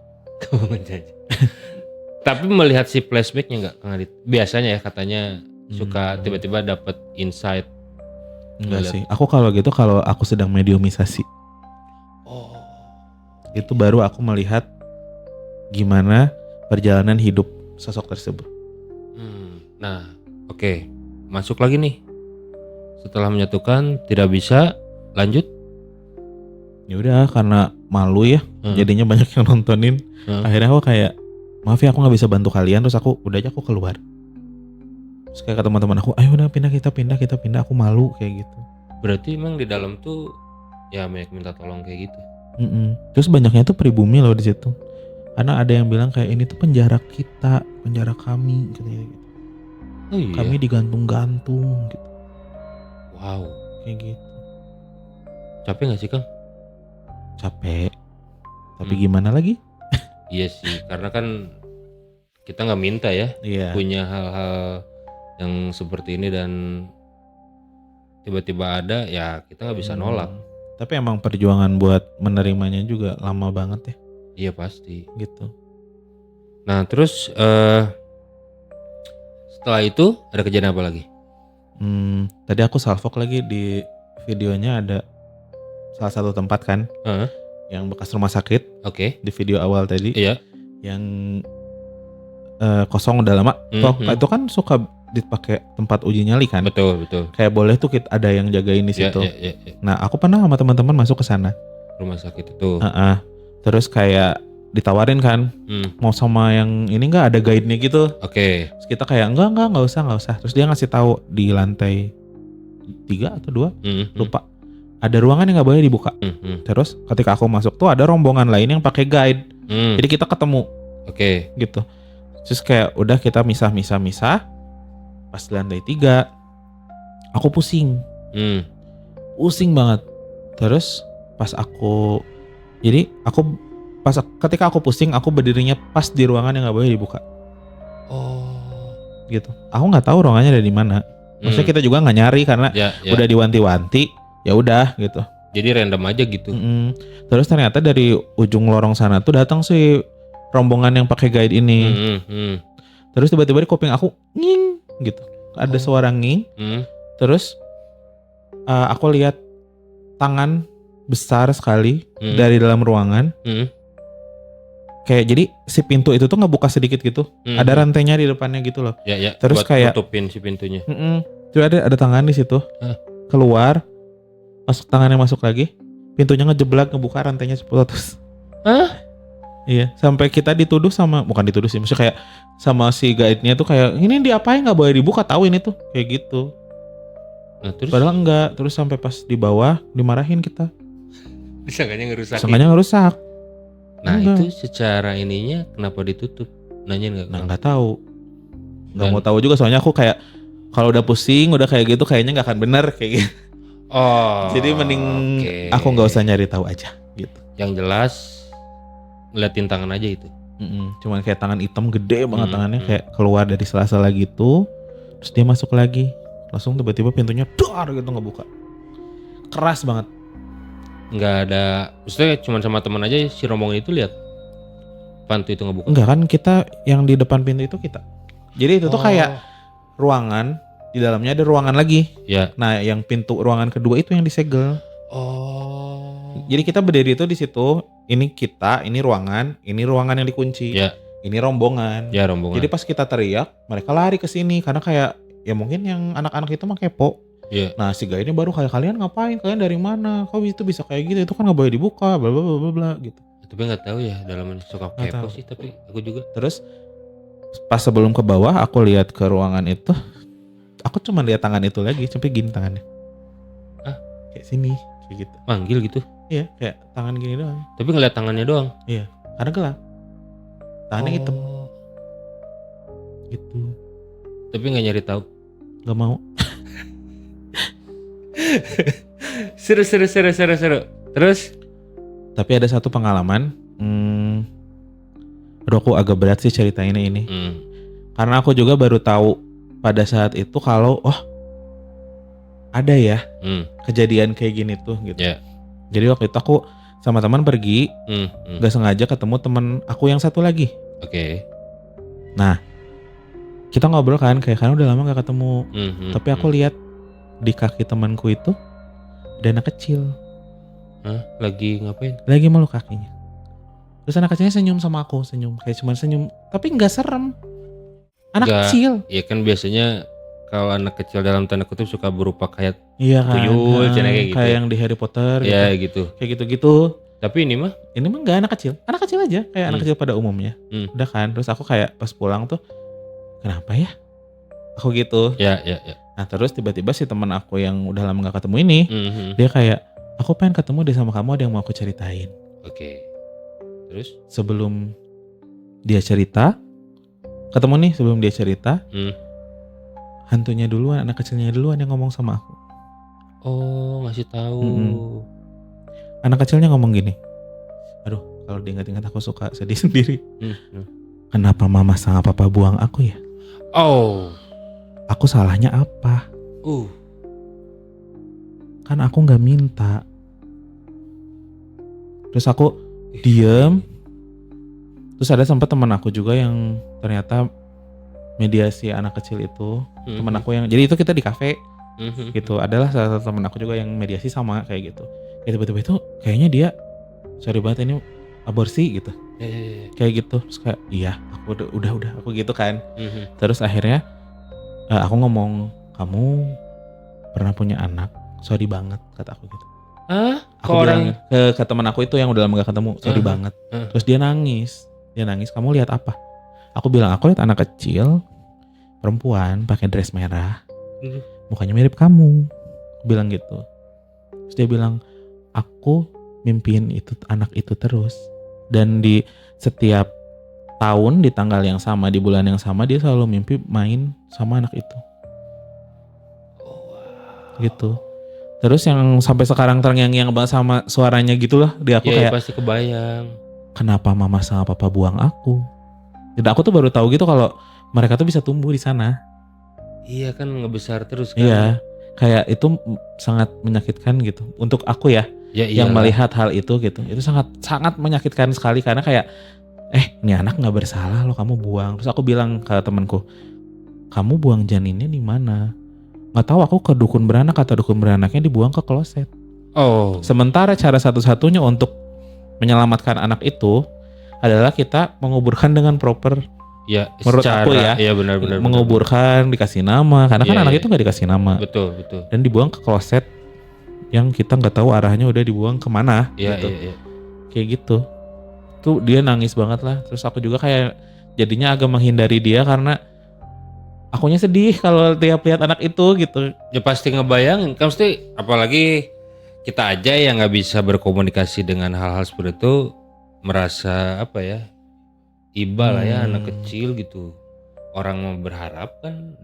Tapi melihat si flashbacknya nggak Kang Adit? Biasanya ya katanya suka tiba-tiba dapat insight.
Enggak sih. Aku kalau gitu kalau aku sedang mediumisasi. Itu baru aku melihat gimana perjalanan hidup sosok tersebut.
Nah, oke. Masuk lagi nih. Setelah menyatukan tidak bisa lanjut.
Ya udah karena malu ya, jadinya banyak yang nontonin. Akhirnya aku kayak maaf ya aku nggak bisa bantu kalian, terus aku udah aja aku keluar. Terus kayak ke teman-teman aku, ayo udah kita pindah, aku malu kayak gitu.
Berarti emang di dalam tuh ya banyak minta tolong kayak gitu.
Terus banyaknya tuh pribumi loh di situ. Karena ada yang bilang kayak ini tuh penjara kita, penjara kami katanya gitu.
Oh iya.
Kami digantung-gantung gitu.
Wow,
kayak gitu.
Capek gak sih Kang?
Capek. Tapi gimana lagi?
Iya sih, karena kan kita nggak minta ya, punya hal-hal yang seperti ini dan tiba-tiba ada ya kita nggak bisa nolak.
Tapi emang perjuangan buat menerimanya juga lama banget ya.
Iya pasti.
Gitu.
Nah terus setelah itu ada kejadian apa lagi?
Tadi aku salvok lagi di videonya ada salah satu tempat kan, yang bekas rumah sakit. Di video awal tadi.
Iya.
Yang kosong udah lama. Itu kan suka dipakai tempat uji nyali kan.
Betul.
Kayak boleh tuh ada yang jagain di situ.
Iya.
Nah aku pernah sama teman-teman masuk ke sana.
Rumah sakit itu.
Terus kayak ditawarin kan, mau sama yang ini nggak ada guide-nya gitu. Terus kita kayak nggak usah. Terus dia ngasih tahu di lantai 3 atau 2, lupa. Ada ruangan yang nggak boleh dibuka. Terus ketika aku masuk tuh ada rombongan lain yang pakai guide. Jadi kita ketemu. Gitu. Terus kayak udah kita misah. Pas di lantai 3 aku pusing. Pusing banget. Terus pas aku ketika aku pusing, aku berdirinya pas di ruangan yang nggak boleh dibuka. Gitu. Aku nggak tahu ruangannya ada di mana. Maksudnya kita juga nggak nyari karena udah diwanti-wanti. Ya udah gitu.
Jadi random aja gitu.
Terus ternyata dari ujung lorong sana tuh datang si rombongan yang pakai guide ini. Terus tiba-tiba di kuping aku nging gitu. Ada suara nging. Terus aku lihat tangan besar sekali dari dalam ruangan. Kayak jadi si pintu itu tuh ngebuka sedikit gitu. Ada rantainya di depannya gitu loh. Terus
buat
kayak
nutupin si pintunya.
Terus ada tangan di situ. Keluar. Tangannya masuk lagi. Pintunya ngejeblak, ngebuka rantainya putus. Iya, sampai kita dituduh bukan dituduh sih, maksudnya kayak sama si guide-nya tuh kayak ini diapain nggak boleh dibuka, tahu ini tuh kayak gitu. Nah, terus? Padahal enggak, terus sampai pas di bawah dimarahin kita.
Disangkanya ngerusak.
Nah
enggak. Itu secara ininya kenapa ditutup? Nanyain nggak?
Nah nggak tahu, nggak mau tahu juga soalnya aku kayak kalau udah pusing udah kayak gitu kayaknya nggak akan bener kayak gitu. Jadi mending aku nggak usah nyari tahu aja gitu.
Yang jelas ngeliatin tangan aja itu.
Cuman kayak tangan hitam gede banget tangannya kayak keluar dari sela-sela gitu. Terus dia masuk lagi. Langsung tiba-tiba pintunya dar gitu ngebuka. Keras banget.
Nggak ada, maksudnya cuma sama teman aja si rombongan itu lihat pintu itu ngebuka.
Enggak kan kita yang di depan pintu itu kita. Jadi itu tuh kayak ruangan Di dalamnya ada ruangan lagi.
Ya.
Nah, yang pintu ruangan kedua itu yang disegel.
Oh.
Jadi kita berdiri itu di situ. Ini kita, ini ruangan yang dikunci.
Ya.
Ini rombongan.
Ya, rombongan.
Jadi pas kita teriak, mereka lari ke sini karena kayak ya mungkin yang anak-anak itu mah kepo.
Iya.
Nah, si guy ini baru kayak, kalian ngapain? Kalian dari mana? Kok itu bisa kayak gitu? Itu kan nggak boleh dibuka, bla bla bla bla gitu.
Tapi nggak tahu ya dalam suka
Nggak
kepo
tahu.
sih, tapi aku juga.
Terus pas sebelum ke bawah aku lihat ke ruangan itu, aku cuma lihat tangan itu lagi, sampai gini tangannya.
Ah,
kayak sini, kayak gitu.
Manggil gitu.
Iya, kayak tangan gini doang.
Tapi ngeliat tangannya doang.
Iya, karena gelap. Tangannya hitam gitu.
Tapi nggak nyari tahu.
Gak mau.
Seru. Terus?
Tapi ada satu pengalaman. Aduh, aku agak berat sih ceritainnya ini. Karena aku juga baru tahu pada saat itu kalau ada ya kejadian kayak gini tuh gitu.
Yeah.
Jadi waktu itu aku sama teman pergi, gak sengaja ketemu teman aku yang satu lagi.
Oke.
Nah, kita ngobrol kan, kayak karena udah lama gak ketemu. Tapi aku lihat di kaki temanku itu ada anak kecil.
Hah? Lagi ngapain?
Lagi meluk kakinya. Terus anak kecilnya senyum sama aku, kayak cuma senyum, tapi nggak serem. Anak kecil.
Iya kan biasanya kalau anak kecil dalam tanda kutip suka berupa kayak
iya kan,
tuyul, kayak gitu.
Kayak yang di Harry Potter gitu.
Iya gitu.
Kayak gitu-gitu.
Tapi ini mah
nggak anak kecil aja, kayak anak kecil pada umumnya. Udah kan, terus aku kayak pas pulang tuh, kenapa ya? Aku gitu.
Ya.
Nah terus tiba-tiba si teman aku yang udah lama gak ketemu ini, dia kayak, aku pengen ketemu deh sama kamu, ada yang mau aku ceritain.
Oke. Terus?
Sebelum dia cerita, sebelum dia cerita, hantunya duluan, anak kecilnya duluan yang ngomong sama aku.
Oh, ngasih tahu.
Anak kecilnya ngomong gini, aduh kalau diingat-ingat aku suka sedih sendiri. Kenapa mama sama papa buang aku ya?
Oh.
Aku salahnya apa? Kan aku gak minta. Terus aku diem. Terus ada sempat teman aku juga yang ternyata mediasi anak kecil itu. Teman aku yang, jadi itu kita di kafe gitu. Adalah salah satu teman aku juga yang mediasi sama kayak gitu. Ya tiba-tiba itu kayaknya dia, sorry banget ini aborsi gitu. Kayak gitu. Terus kayak iya aku udah aku gitu kan. Terus akhirnya aku ngomong, kamu pernah punya anak, sorry banget, kata aku gitu. Aku bilang ke teman aku itu yang udah lama gak ketemu, sorry banget. Terus dia nangis, kamu lihat apa? Aku bilang, aku lihat anak kecil perempuan pakai dress merah, mukanya mirip kamu. Aku bilang gitu. Terus dia bilang, aku mimpiin itu anak itu terus, dan di setiap tahun di tanggal yang sama, di bulan yang sama, dia selalu mimpi main sama anak itu. Gitu. Terus yang sampai sekarang terngiang-ngiang banget sama suaranya gitulah di aku, kayak
pasti kebayang.
Kenapa mama sama papa buang aku? Dan aku tuh baru tahu gitu kalau mereka tuh bisa tumbuh di sana.
Iya kan, ngebesar terus kan.
Iya. Kayak itu sangat menyakitkan gitu. Untuk aku ya yang melihat hal itu gitu. Itu sangat menyakitkan sekali karena kayak ini anak nggak bersalah loh, kamu buang. Terus aku bilang ke temanku, kamu buang janinnya di mana? Nggak tahu, aku ke dukun beranak, kata dukun beranaknya dibuang ke kloset.
Oh.
Sementara cara satu-satunya untuk menyelamatkan anak itu adalah kita menguburkan dengan proper.
Ya,
menurut aku ya.
Iya benar.
Menguburkan, dikasih nama, karena kan anak itu nggak dikasih nama.
Betul.
Dan dibuang ke kloset yang kita nggak tahu arahnya udah dibuang kemana.
Iya.
Kayak gitu. Tuh dia nangis banget lah. Terus aku juga kayak jadinya agak menghindari dia karena akunya sedih kalau tiap lihat anak itu gitu.
Ya pasti ngebayangin, kan mesti, apalagi kita aja yang nggak bisa berkomunikasi dengan hal-hal seperti itu, merasa apa ya, iba lah ya, anak kecil gitu. Orang mau berharap kan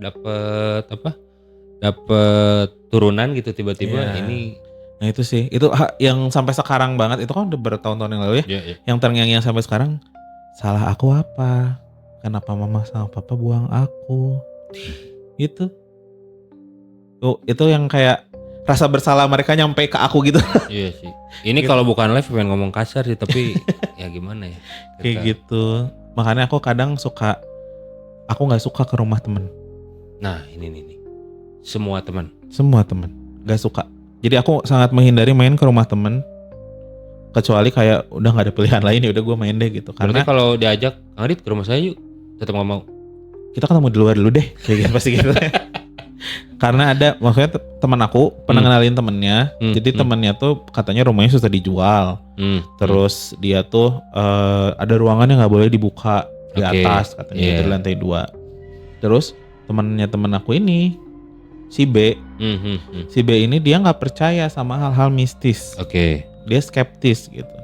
dapat turunan gitu, tiba-tiba ini.
Nah itu sih, itu yang sampai sekarang banget, itu kan udah bertahun-tahun yang lalu ya. Yang terngiang-ngiang sampai sekarang, salah aku apa? Kenapa mama sama papa buang aku? Gitu. Tuh, itu yang kayak rasa bersalah mereka nyampe ke aku gitu.
Iya sih. Ini gitu. Kalau bukan live pengen ngomong kasar sih, tapi ya gimana ya.
Kayak gitu. Makanya aku kadang aku gak suka ke rumah temen.
Nah ini nih. semua teman.
Semua teman, gak suka. Jadi aku sangat menghindari main ke rumah teman. Kecuali kayak udah gak ada pilihan lain, ya udah gue main deh gitu.
Berarti
Karena
kalau diajak, Adit ke rumah saya yuk, tetap gak mau.
kita ketemu di luar dulu deh, kayak gitu pasti gitu. Karena ada, maksudnya teman aku pernah ngenalin temennya. Jadi temennya tuh katanya rumahnya susah dijual. Terus dia tuh ada ruangan yang nggak boleh dibuka di atas katanya, di lantai 2. Terus temennya temen aku ini si B, si B ini dia nggak percaya sama hal-hal mistis. Dia skeptis gitu.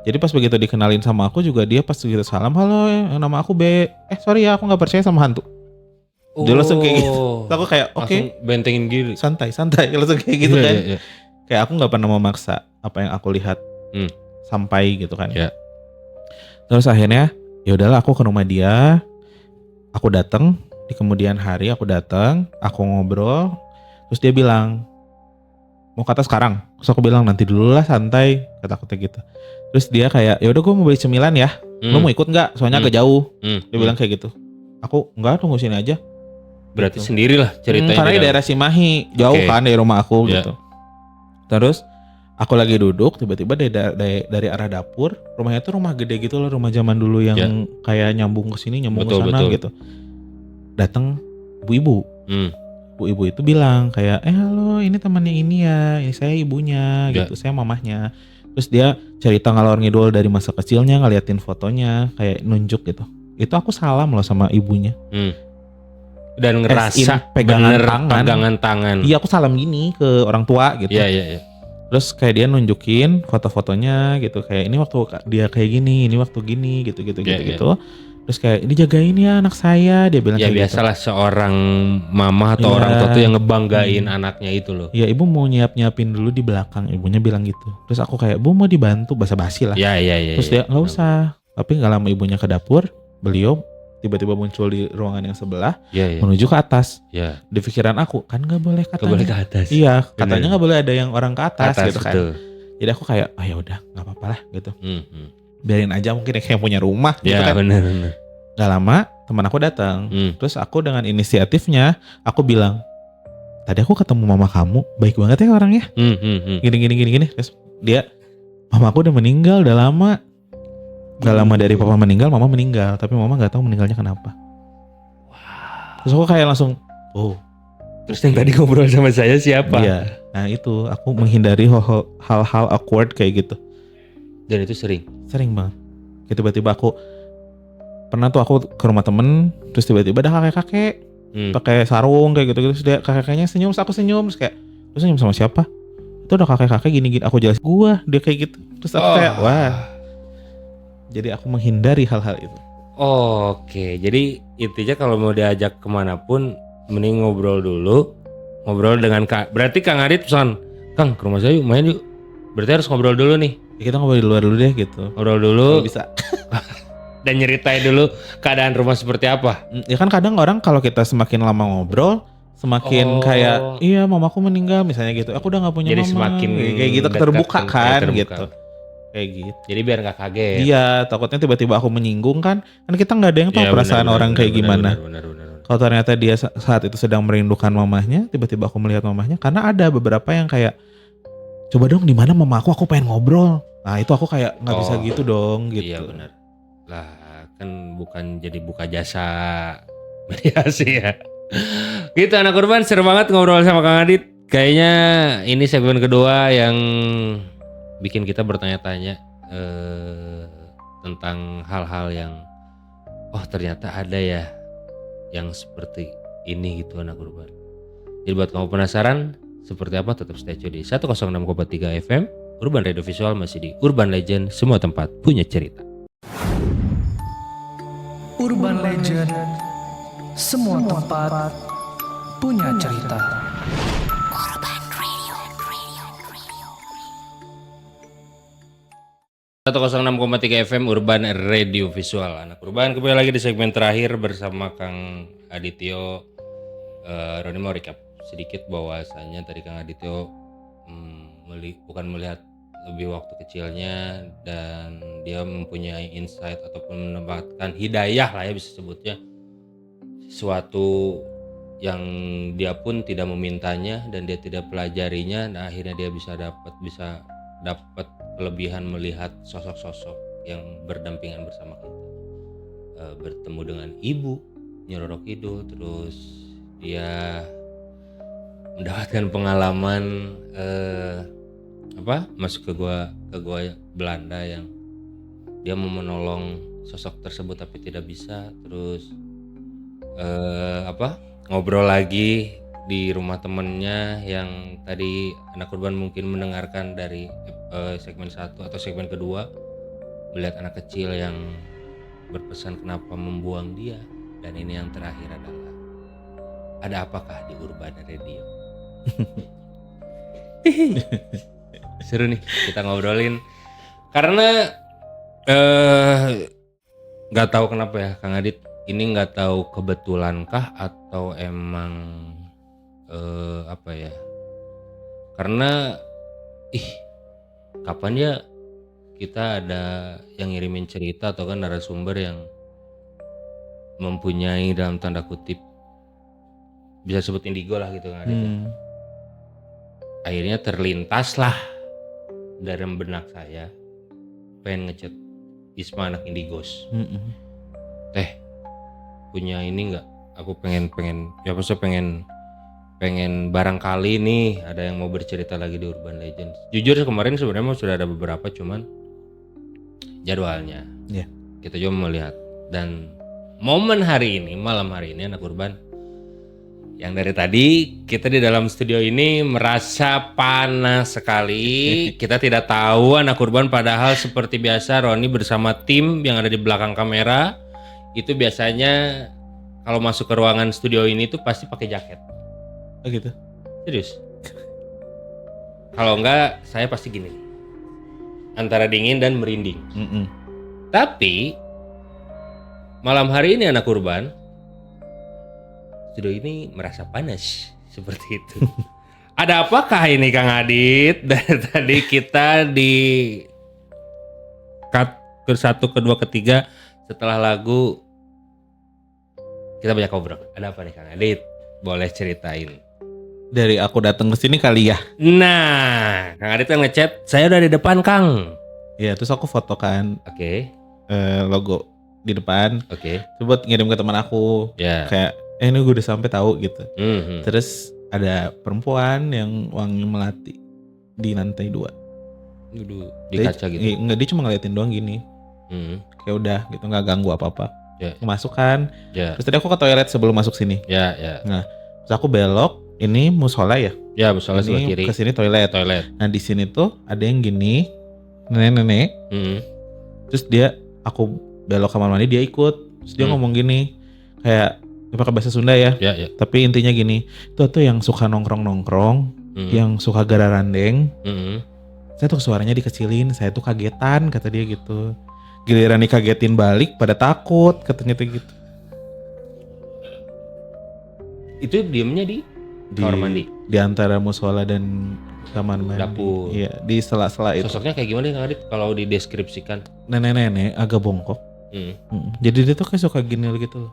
Jadi pas begitu dikenalin sama aku juga, dia pas begitu salam, halo nama aku B, sorry ya aku nggak percaya sama hantu. Dia langsung kayak gitu. Aku kayak oke,
bentengin gini.
santai langsung kayak gitu kan. Kayak aku nggak pernah memaksa apa yang aku lihat sampai gitu kan. Terus akhirnya ya udahlah, aku ke rumah dia, aku datang di kemudian hari, aku ngobrol, terus dia bilang mau ke atas sekarang. Terus aku bilang nanti dulu lah, santai, kata-kata gitu. Terus dia kayak ya udah gue mau beli cemilan ya, lo mau ikut nggak? Soalnya agak jauh. Dia bilang kayak gitu. Aku enggak, tunggu sini aja.
Berarti
gitu.
Sendirilah ceritanya.
Karena di daerah Cimahi, jauh kan dari rumah aku gitu. Terus aku lagi duduk, tiba-tiba dari arah dapur, rumahnya tuh rumah gede gitu loh, rumah zaman dulu yang kayak nyambung ke sini, nyambung ke sana gitu. Datang ibu-ibu. Ibu-ibu itu bilang kayak, halo ini temannya ini ya, ini saya ibunya gitu, saya mamahnya. Terus dia cerita ngalor ngidul dari masa kecilnya, ngeliatin fotonya, kayak nunjuk gitu. Itu aku salam loh sama ibunya.
Dan ngerasa pegangan tangan.
Iya, aku salam gini ke orang tua gitu.
Iya.
Terus kayak dia nunjukin foto-fotonya gitu, kayak ini waktu dia kayak gini, ini waktu gini gitu. Terus kayak ini jagain ya anak saya, dia bilang kayak
biasalah gitu. Seorang mama atau orang tua tuh yang ngebanggain anaknya itu loh.
Iya, ibu mau nyiapin dulu di belakang, ibunya bilang gitu. Terus aku kayak, bu mau dibantu, basa-basi lah.
Iya.
Terus dia nggak usah. Tapi nggak lama ibunya ke dapur, beliau tiba-tiba muncul di ruangan yang sebelah, menuju ke atas. Di pikiran aku kan nggak boleh katanya.
Nggak boleh ke atas.
Iya, katanya nggak boleh ada yang orang ke atas gitu kan.
Betul.
Jadi aku kayak, ya udah nggak apa-apa lah gitu. Biarin aja, mungkin kayak punya rumah gitu kan.
Bener.
Gak lama teman aku datang. Terus aku dengan inisiatifnya aku bilang, tadi aku ketemu mama kamu, baik banget ya orangnya. Gini. Terus dia, mama aku udah meninggal udah lama. Gak lama dari papa meninggal, mama meninggal, tapi mama gak tahu meninggalnya kenapa. Terus aku kayak langsung,
Terus yang tadi ngobrol sama saya siapa?
Iya. Nah itu aku menghindari hal-hal awkward kayak gitu.
Dan itu sering
banget. Kayak tiba-tiba aku pernah tuh aku ke rumah temen, terus tiba-tiba ada kakek-kakek pakai sarung kayak gitu. Terus dia kakek-kakeknya senyum, terus aku senyum, terus kayak, lu senyum sama siapa? Itu ada kakek-kakek gini-gini, aku jelasin gua, dia kayak gitu. Terus aku kayak wah. Jadi aku menghindari hal-hal itu.
Oke, jadi intinya kalau mau diajak kemanapun, mending ngobrol dulu. Ngobrol dengan berarti Kang Adit pesan, Kang ke rumah saya yuk, main yuk. Berarti harus ngobrol dulu nih.
Ya, kita ngobrol di luar dulu deh gitu.
Ngobrol dulu.
Kalau bisa.
Dan nyeritain dulu keadaan rumah seperti apa.
Ya kan kadang orang kalau kita semakin lama ngobrol, semakin kayak, iya mamaku meninggal misalnya gitu. Aku udah gak punya
jadi
mama.
Semakin
kayak gitu terbuka kan gitu. Kayak gitu.
Jadi biar gak kaget.
Iya, takutnya tiba-tiba aku menyinggung kan kita gak ada yang tahu perasaan orang kayak gimana.
Benar.
Kalau ternyata dia saat itu sedang merindukan mamahnya, tiba-tiba aku melihat mamahnya, karena ada beberapa yang kayak, coba dong di mana mama aku pengen ngobrol. Nah itu aku kayak nggak bisa gitu dong gitu.
Iya benar. Lah kan bukan jadi buka jasa mediasi ya. Gitu anak urban, seru banget ngobrol sama Kang Adit. Kayaknya ini segmen kedua yang bikin kita bertanya-tanya tentang hal-hal yang ternyata ada ya yang seperti ini gitu anak urban. Jadi buat kamu penasaran seperti apa, tetap stay tune di 106,3 FM Urban Radio Visual, masih di Urban Legend, semua tempat punya cerita.
Urban Legend, semua tempat punya cerita.
106,3 FM Urban Radio Visual. Anak Urban kembali lagi di segmen terakhir bersama Kang Adityo. Roni mau recap sedikit bahwasanya tadi Kang Adityo bukan melihat lebih waktu kecilnya, dan dia mempunyai insight ataupun mendapatkan hidayah lah ya bisa sebutnya, suatu yang dia pun tidak memintanya dan dia tidak pelajarinya, nah akhirnya dia bisa dapat kelebihan melihat sosok-sosok yang berdampingan bersama kita. Bertemu dengan ibu Nyi Roro Kidul, terus dia mendapatkan pengalaman masuk ke gua Belanda yang dia mau menolong sosok tersebut tapi tidak bisa, terus ngobrol lagi di rumah temennya yang tadi anak kurban mungkin mendengarkan dari segmen 1 atau segmen kedua, melihat anak kecil yang berpesan kenapa membuang dia, dan ini yang terakhir adalah ada apakah di Urban Radio. Seru nih kita ngobrolin karena nggak tahu kenapa ya Kang Adit, ini nggak tahu kebetulankah atau emang karena kapan ya kita ada yang ngirimin cerita atau kan narasumber yang mempunyai dalam tanda kutip bisa sebut indigo lah gitu kan. Akhirnya terlintas lah dalam benak saya pengen ngechat Isma anak Indigos. Teh punya ini nggak? Aku pengen ya maksudnya pengen barangkali nih ada yang mau bercerita lagi di Urban Legends. Jujur kemarin sebenarnya sudah ada beberapa, cuman jadwalnya kita juga melihat, dan momen hari ini, malam hari ini anak Urban yang dari tadi kita di dalam studio ini merasa panas sekali. Kita tidak tahu anak Urban, padahal seperti biasa Roni bersama tim yang ada di belakang kamera itu biasanya kalau masuk ke ruangan studio ini tuh pasti pakai jaket.
Oh gitu?
Serius? Kalau enggak saya pasti gini, antara dingin dan merinding. Tapi malam hari ini anak Urban studio ini merasa panas seperti itu. Ada apakah ini Kang Adit? Dari tadi kita di cut ke-1, ke-2, ke-3 setelah lagu kita banyak ngobrol. Ada apa nih Kang Adit? Boleh ceritain.
Dari aku datang ke sini kali ya.
Nah, Kang Adit kan ngechat, saya udah di depan Kang.
Iya, terus aku foto kan logo di depan. Coba ngirim ke teman aku. Kayak ini gue udah sampai tahu gitu. Terus ada perempuan yang wangi melati di lantai 2.
Di kaca gitu.
Enggak, dia cuma ngeliatin doang gini. Kayak udah gitu, nggak ganggu apa-apa. Masuk kan. Terus tadi aku ke toilet sebelum masuk sini. Nah, terus aku belok, ini musola ya?
Ya, musola sebelah kiri.
Ke sini toilet. Nah, di sini tuh ada yang gini, nenek-nenek. Terus aku belok kamar mandi, dia ikut. Terus dia ngomong gini, kayak pakai bahasa Sunda ya. Tapi intinya gini, itu tuh yang suka nongkrong-nongkrong, yang suka gararandeng. Saya tuh suaranya dikecilin, saya tuh kagetan, kata dia gitu. Giliran dikagetin balik pada takut, katanya tuh gitu.
Itu diemnya di kamar mandi?
Di antara musola dan kamar mandi.
Dapur.
Iya, di sela-sela itu.
Sosoknya kayak gimana Kang Adit kalau dideskripsikan?
Nenek-nenek agak bongkok. Jadi dia tuh kayak suka gini gitu loh.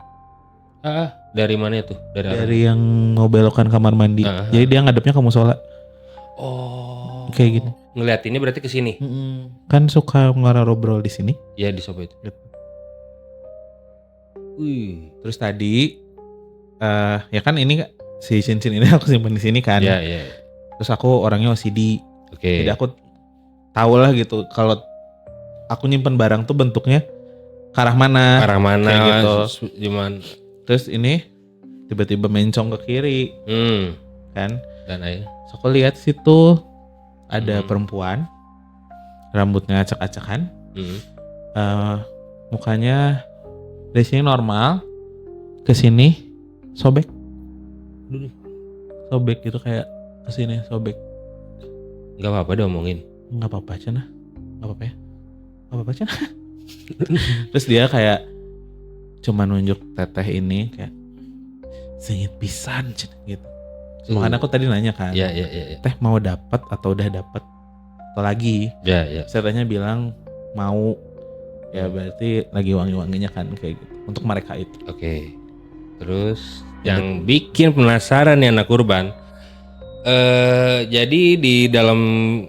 Dari mana itu?
Dari yang mau belokan kamar mandi. Jadi dia ngadepnya ke musola.
Oh.
Kayak gini.
Ngeliatinnya berarti ke sini.
Kan suka ngobrol di sini.
Iya, di sofa itu.
Gitu.
Terus
tadi ya kan ini si cincin ini aku simpan di sini kan.
Iya.
Terus aku orangnya OCD. Jadi aku tahu lah gitu kalau aku nyimpen barang tuh bentuknya ke arah mana. Kayak gitu. Terus ini tiba-tiba mencong ke kiri. Kan.
Dan
So aku lihat situ ada perempuan, rambutnya acak-acakan, mukanya dari sini normal, ke sini sobek gitu, kayak ke sini sobek.
Gak apa-apa diomongin.
Gak apa-apa Cina, gak apa-apa ya, gak apa-apa Cina. Terus dia kayak cuma nunjuk teteh ini kayak sengit pisan Cina gitu. Makanya aku tadi nanya kan, teh mau dapat atau udah dapat atau lagi? Saya tanya bilang mau, ya berarti lagi wangi-wanginya kan kayak gitu untuk mereka itu.
Terus yang bikin penasaran nih anak urban. Jadi di dalam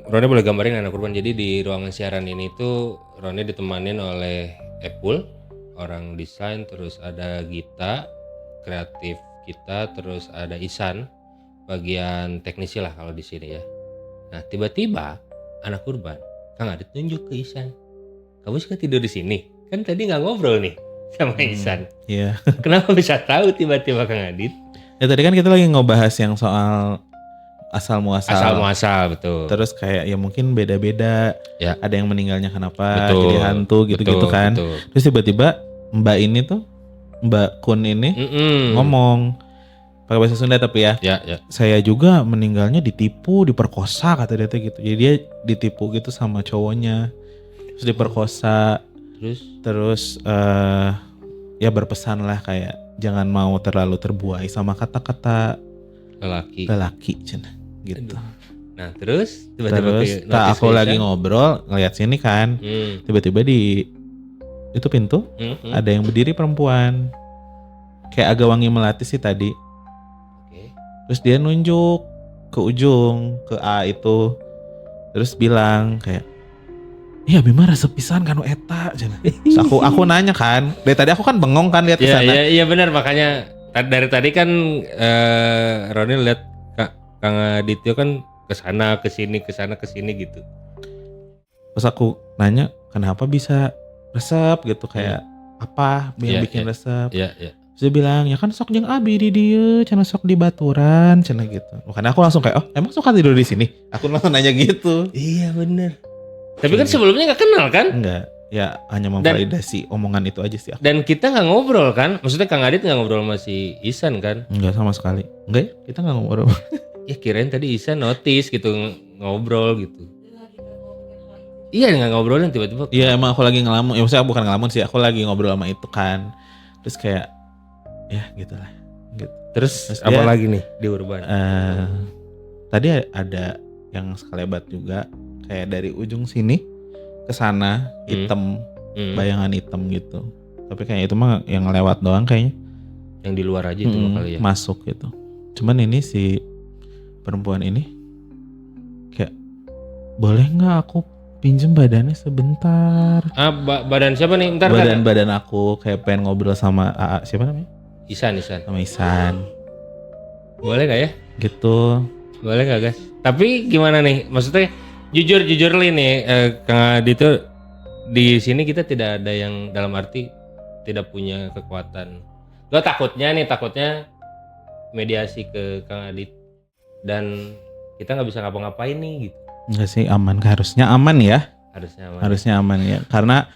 Roni boleh gambarin anak urban. Jadi di ruangan siaran ini tuh Roni ditemanin oleh Epul, orang desain, terus ada Gita, kreatif kita, terus ada Isan, bagian teknisi lah kalau di sini ya. Nah tiba-tiba anak urban, Kang Adit tunjuk ke Isan, kamu suka tidur di sini? Kan tadi nggak ngobrol nih sama Isan.
Iya.
Kenapa bisa tahu tiba-tiba Kang Adit?
Ya tadi kan kita lagi ngebahas yang soal asal muasal,
betul.
Terus kayak ya mungkin beda-beda.
Ya.
Ada yang meninggalnya kenapa
Betul,
jadi hantu gitu-gitu
betul,
kan.
betul.
Terus tiba-tiba Mbak Kun ini ngomong pakai bahasa Sunda tapi ya.
Ya.
Saya juga meninggalnya ditipu, diperkosa kata dia tuh gitu. Jadi dia ditipu gitu sama cowoknya. Terus diperkosa. Terus ya berpesan lah kayak jangan mau terlalu terbuai sama kata-kata lelaki cina gitu.
Nah terus tiba-tiba
aku lagi ngobrol ngeliat sini kan, tiba-tiba di itu pintu ada yang berdiri perempuan, kayak agak wangi melati sih tadi. Terus dia nunjuk ke ujung ke A itu, terus bilang kayak, iya Bima resep pisan kanu eta cina. Terus aku nanya kan, dari tadi aku kan bengong kan lihat ke sana.
Iya benar, makanya dari tadi kan Roni lihat Kang Adityo kan kesana kesini gitu. Terus
aku nanya kenapa bisa resep gitu, kayak apa yang bikin resep. Terus dia bilang ya kan sok jeung abi di dieu cenah sok di baturan cenah gitu. Makanya aku langsung kayak, oh emang suka tidur di sini? Aku langsung nanya gitu.
Iya bener. Tapi kan sebelumnya gak kenal kan?
Enggak, ya hanya memvalidasi omongan itu aja sih aku.
Dan kita gak ngobrol kan? Maksudnya Kang Adit gak ngobrol sama si Isan kan?
Enggak sama sekali. Enggak ya, kita gak ngobrol.
Ya kirain tadi Isan notice gitu, ngobrol gitu. Iya gak ngobrolin tiba-tiba.
Iya emang aku lagi ngelamun, ya maksudnya bukan ngelamun sih, aku lagi ngobrol sama itu kan. Terus kayak, ya gitulah gitu. Terus
apa lagi nih di urban?
Tadi ada yang sekelebat juga, kayak dari ujung sini ke sana hitam, bayangan hitam gitu. Tapi kayak itu mah yang lewat doang kayaknya.
Yang di luar aja itu kali ya.
Masuk gitu. Cuman ini si perempuan ini kayak, boleh nggak aku pinjem badannya sebentar?
Badan siapa nih? Bentar,
badan aku kayak pengen ngobrol sama siapa namanya?
Isan.
Sama Isan.
Boleh gak ya?
Gitu.
Boleh gak guys? Tapi gimana nih? Maksudnya jujur nih Kang Adi tuh di sini kita tidak ada yang dalam arti tidak punya kekuatan. Lo takutnya mediasi ke Kang Adit dan kita nggak bisa ngapa-ngapain nih gitu.
Enggak sih, aman. Harusnya aman ya. Harusnya aman ya. Karena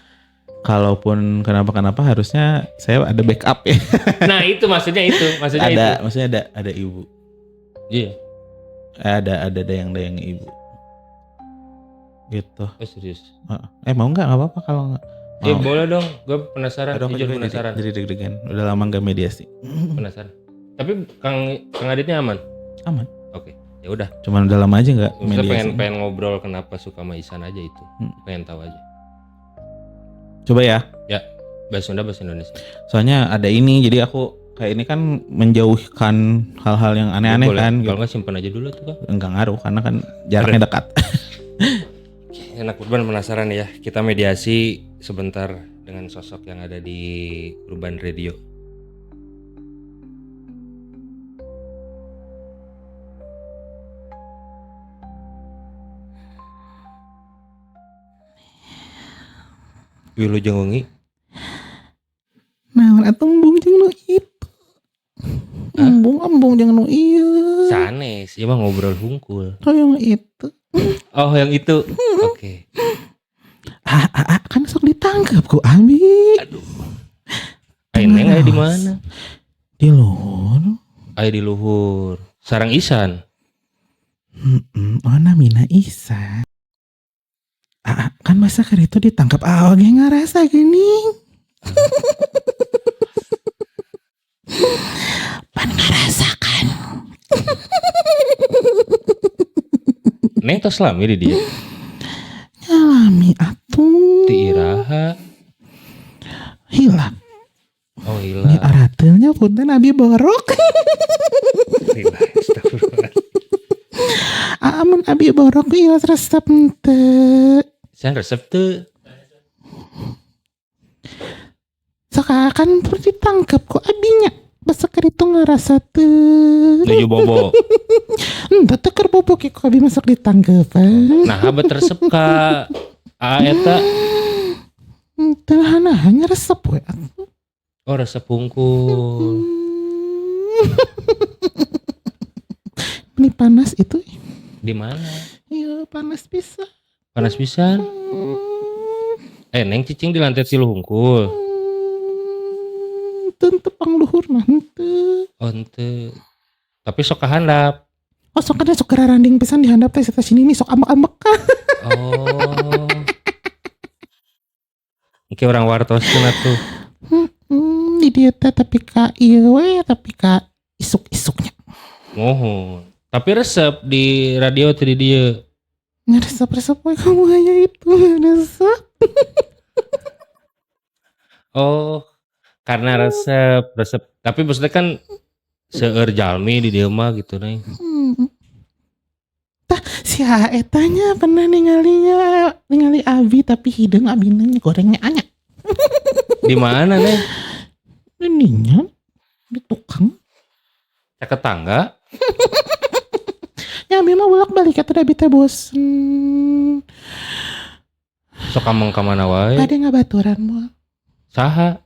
kalaupun kenapa-kenapa harusnya saya ada backup ya.
Nah itu maksudnya
Maksudnya ada ibu.
Iya.
Ada dayang ibu. Gitu.
Oh serius?
Mau nggak apa-apa kalau nggak.
Ya boleh dong, gue penasaran. Jujur penasaran.
Jadi deg-degan. Udah lama nggak mediasi.
Penasaran. Tapi Kang Aditnya aman?
Aman.
Oke, ya udah.
Cuman udah lama aja nggak
Kita
mediasi.
pengen ngobrol kenapa suka sama Isan aja itu. Pengen tahu aja.
Coba ya.
Ya, bahasa Sunda bahasa Indonesia.
Soalnya ada ini, jadi aku kayak ini kan menjauhkan hal-hal yang aneh-aneh kan.
Kalau nggak simpan aja dulu tuh kan.
Enggak ngaruh karena kan jaraknya dekat.
Anak urban penasaran ya, kita mediasi sebentar dengan sosok yang ada di Urban Radio. Wilujeng wengi.
Naon atuh jeung nu itu. Embung jeung nu ieu.
Sanes, ieu mah ngobrol hungkul.
Yang itu.
Oh, yang itu. Oke.
Kan sok ditangkap ku Abi.
Aduh. Neng aya di mana?
Di luhur.
Aya di luhur. Sarang Isan.
Oh namina Isan. Kan masa keur itu ditangkap ge ngarasa geuning. Pan ngarasakan.
Neng tos lami di dia.
Nyalami atuh.
Ti iraha. Oh
Ini
hilang.
aratelnya punten abi borok. Amun abi borok ieu resep teu.
Saya resep tuh.
Sakakan perlu ditangkap kok abinya. Basa itu ngerasa teu.
Nuju bobo.
Entah teker bobo kok abi masak ditangkap.
Nah abet resep ka eta.
Teu hanya resep we.
Oh resep hungkul.
Ini panas itu.
Di mana?
Iya panas bisa.
Panas pisan. Neng cicing di lantai 3 hungkul.
Tentu pangluhur mah henteu.
Oh ente. Tapi sok kahandap.
Oh sok kada sok raranding pisan dihandap teh eta sini sok ambek-ambek.
Oh. Oke orang wartos cenah tuh.
Di dieu teh tapi ka ieu we tapi ka isuk-isuknya.
Mohon. Tapi resep di radio tadi dia.
Ngeresep-resep we kamu hanya itu resep.
Oh, karena resep. Tapi maksudnya kan seueur jalmi di dia mah gitu nih.
Tah si etanya pernah ningali abi tapi hidung abina gorengnya anya.
Di mana nih?
Ininya di tukang.
Cek tetangga.
Ya abi mah bolak-balik atuh abi teh bosen.
Sok ameng ka mana wae?
Ada ngabaturan moal.
Saha?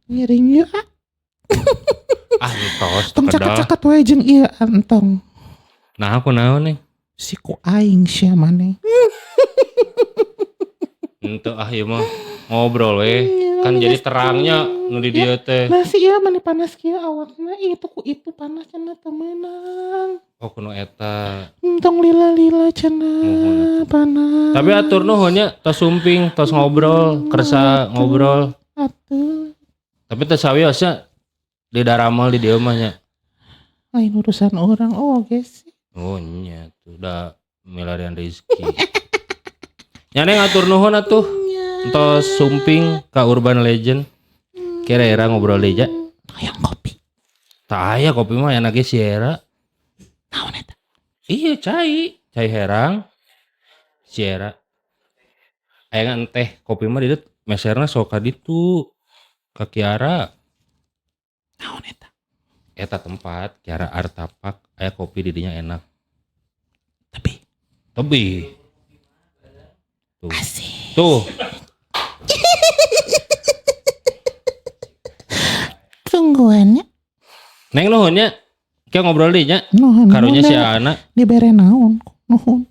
Ngiring yeuh.
Entos
Tong
kedah.
caket-caket wae jeung ieu antong.
Nah aku naon nih?
Si ku aing sia maneh.
Ente ieu mah ngobrol we. Kan jadi terangnya nu di dieu teh.
Nah si ieu mani panas kieu awakna itu ku itu panas cenah teu meunang.
Oh kuno eta.
Tong lila-lila cenah panas.
Tapi atur nuhunnya tos sumping, tos ngobrol, kersa ngobrol.
Atuh
Tapi tos sawiosnya di daramal di dieu mah nya.
lain urusan orang guys.
Oh nya tuh udah milarian rezeki. Nyane ngatur nuhun atuh. Tos sumping ka Urban Legend. Kira-kira ngobrol deja.
Hayang kopi.
Tak aya kopi mah enak ge si Era.
Naon eta?
Iya cai herang. Si Era. Aya teh kopi mah di dieu meserna sok ka ditu. Ka Kiara.
Naon eta?
Eta tempat Kiara Artapak aya kopi di dinya enak.
Tapi
Tuh.
asik.
Tuh.
Tungguannya.
Neng nuhunnya. Kayak ngobrol di nya.
Nuhun.
Karunya si Ana.
Dibere naon? Nuhun.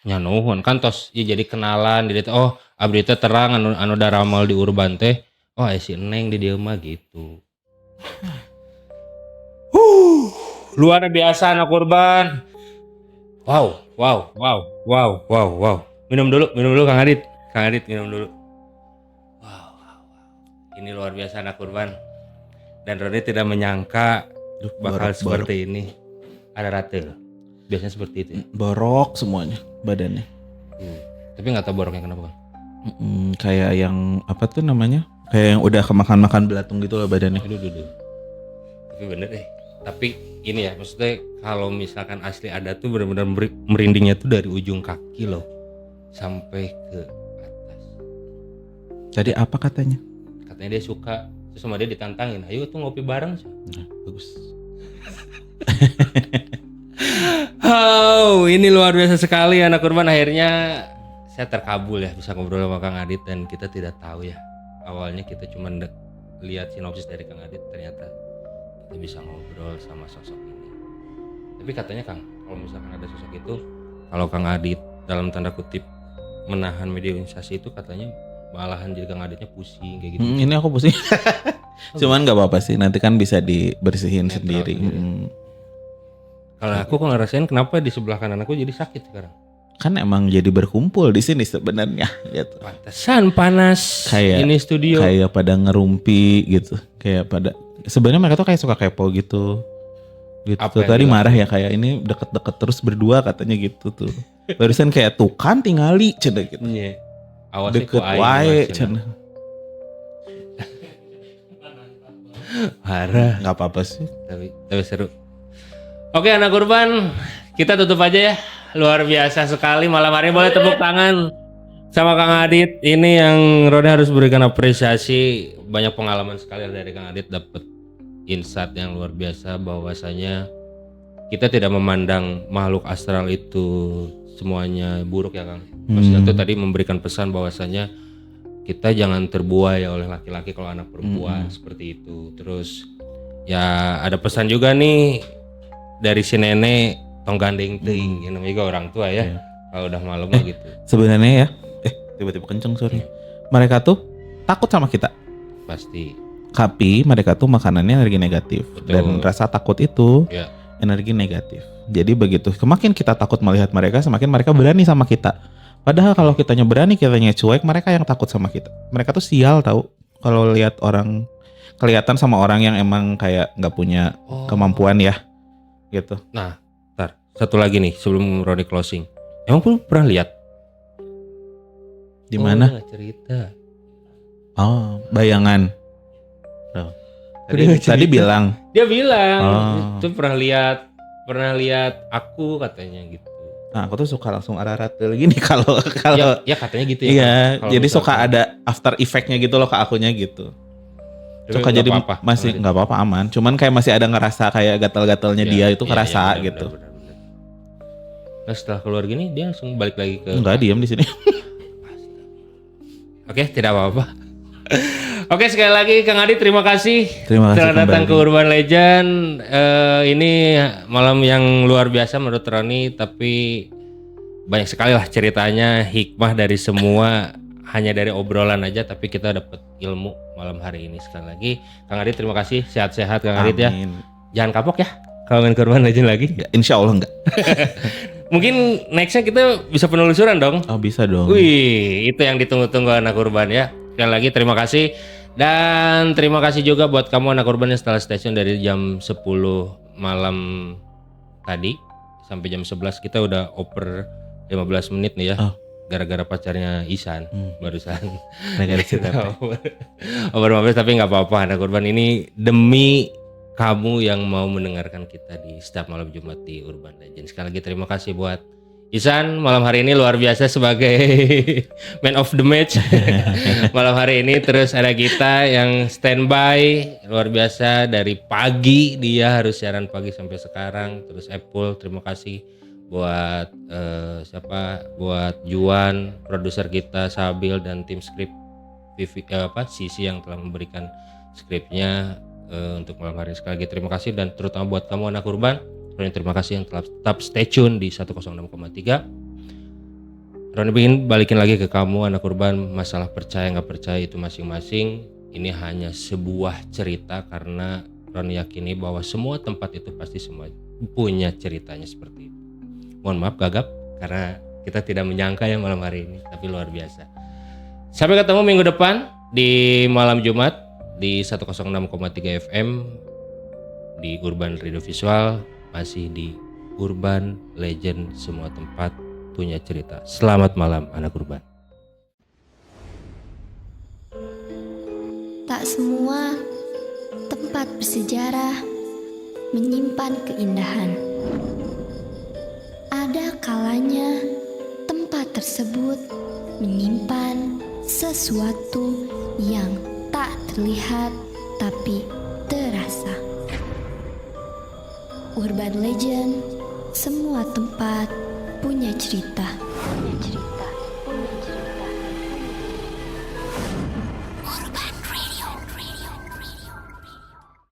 Nya nuhun kan tos ya jadi kenalan di dieu. Oh, abdi teh terang anu daramal di Urban teh. Oh, aya si Neng di dieu mah gitu. Luar biasa anak Urban. Wow. Minum dulu Kang Adit. Minum dulu. Wow. Ini luar biasa anak Urban. Dan Roni tidak menyangka bakal seperti ini. Ada rate. Biasanya seperti itu ya.
Borok semuanya badannya.
Tapi nggak tahu boroknya kenapa kan?
Kayak yang apa tuh namanya? Kayak yang udah kemakan belatung gitu loh badannya.
Aduh. Tapi bener deh. Tapi ini ya maksudnya kalau misalkan asli ada tuh benar-benar merindingnya tuh dari ujung kaki loh sampai ke atas.
Tadi apa katanya?
Katanya dia suka. Terus sama dia ditantangin, ayo tuh ngopi bareng.
Nah, bagus.
Oh, ini luar biasa sekali anak Urban. Akhirnya saya terkabul ya bisa ngobrol sama Kang Adit dan kita tidak tahu ya. Awalnya kita cuma lihat sinopsis dari Kang Adit, ternyata kita bisa ngobrol sama sosok ini. Tapi katanya Kang, kalau misalkan ada sosok itu, kalau Kang Adit dalam tanda kutip menahan mediaisasi itu katanya malahan jadi Kang Aditnya pusing kayak gitu.
Ini aku pusing. Cuman nggak apa-apa sih, nanti kan bisa dibersihin
Netral
sendiri.
gitu. Kalau aku kok ngerasain kenapa di sebelah kanan aku jadi sakit sekarang.
Kan emang jadi berkumpul di sini sebenarnya gitu.
Pantesan panas
Kayak-
ini studio.
Kayak pada ngerumpi gitu. Kayak pada sebenarnya mereka tuh kayak suka kepo gitu. Gitu.
Apa yang
Tadi
dilakukan?
marah ya kayak ini deket-deket terus berdua katanya gitu tuh. Barusan kayak tuh kan tingali cenah gitu.
Iya. Awas ku
Deket
aing
wae
mah cenah.
cenah.
Parah.
Nggak apa-apa sih.
Tapi seru. Oke anak urban, kita tutup aja ya. Luar biasa sekali malam hari, boleh tepuk tangan sama Kang Adit. Ini yang Roni harus berikan apresiasi. Banyak pengalaman sekali dari Kang Adit, dapat insight yang luar biasa bahwasanya kita tidak memandang makhluk astral itu semuanya buruk ya Kang. Maksudnya itu tadi memberikan pesan bahwasanya kita jangan terbuai oleh laki-laki kalau anak perempuan seperti itu. Terus ya ada pesan juga nih dari si nenek, tong gandeng teuing, namanya juga orang tua ya. Kalau udah malam gitu.
Sebenarnya ya, tiba-tiba kenceng sorry. Mereka tuh takut sama kita.
Pasti.
Tapi mereka tuh makanannya energi negatif.
Betul.
Dan rasa takut itu
Ya.
energi negatif. Jadi begitu, semakin kita takut melihat mereka, semakin mereka berani sama kita. Padahal kalau kitanya berani, kitanya cuek, mereka yang takut sama kita. Mereka tuh sial tahu kalau lihat orang, kelihatan sama orang yang emang kayak nggak punya kemampuan ya, gitu.
Nah, ntar satu lagi nih sebelum Roni closing. Emang lu pernah lihat?
Di mana?
dia nggak cerita.
Oh, bayangan. Tuh.
Dia
Tadi bilang.
Dia bilang
Oh.
itu pernah lihat aku katanya gitu.
Nah, aku tuh suka langsung ararat gini kalau
Ya katanya gitu ya.
iya,
Kalau
jadi suka
misalkan-
ada after effect-nya gitu loh ke akunya gitu.
Tapi
Suka
nggak
jadi
apa-apa,
masih
Kang Adit.
nggak apa-apa aman. Cuman kayak masih ada ngerasa kayak gatal-gatalnya
Iya,
dia itu
iya,
kerasa
iya, benar,
gitu.
benar. Nah setelah keluar gini dia langsung balik lagi ke.
Enggak diam di sini.
Oke, tidak apa-apa. Oke, sekali lagi Kang Adit terima kasih.
Terima kasih
telah datang
kembali.
ke Urban Legend. Ini malam yang luar biasa menurut Roni, tapi banyak sekali lah ceritanya, hikmah dari semua, hanya dari obrolan aja tapi kita dapat ilmu malam hari ini. Sekali lagi Kang Adit terima kasih, sehat-sehat Kang Adit ya.
Amin.
Jangan kapok ya kalau main ke Urban Legend lagi.
Ya, insya Allah enggak.
Mungkin nextnya kita bisa penelusuran dong.
Oh bisa dong.
Wih, itu yang ditunggu-tunggu anak urban ya. Sekali lagi terima kasih. Dan terima kasih juga buat kamu anak urban yang setelah stasiun dari jam 10 malam tadi sampai jam 11 kita udah oper 15 menit nih ya.
Oh.
Gara-gara pacarnya Isan barusan.
Negatif cerita.
Oper 15 tapi nggak apa-apa anak urban ini demi kamu yang mau mendengarkan kita di setiap malam Jumat di Urban Legend. Sekali lagi terima kasih buat Isan malam hari ini luar biasa sebagai man of the match malam hari ini. Terus ada kita yang standby luar biasa dari pagi, dia harus siaran pagi sampai sekarang. Terus Apple terima kasih buat buat Juan produser kita, Sabil dan tim skrip Sisi yang telah memberikan skripnya untuk malam hari ini. Sekali lagi terima kasih dan terutama buat kamu anak urban, Roni terima kasih yang telah tetap stay tune di 106,3. Roni ingin balikin lagi ke kamu anak urban, masalah percaya nggak percaya itu masing-masing. Ini hanya sebuah cerita karena Roni yakini bahwa semua tempat itu pasti semua punya ceritanya seperti itu. Mohon maaf gagap karena kita tidak menyangka ya malam hari ini, tapi luar biasa. Sampai ketemu minggu depan di malam Jumat di 106,3 FM di Urban Radio Visual, masih di Urban Legend, semua tempat punya cerita. Selamat malam anak urban.
Tak semua tempat bersejarah menyimpan keindahan. Ada kalanya tempat tersebut menyimpan sesuatu yang tak terlihat tapi terasa. Urban Legend, semua tempat punya cerita.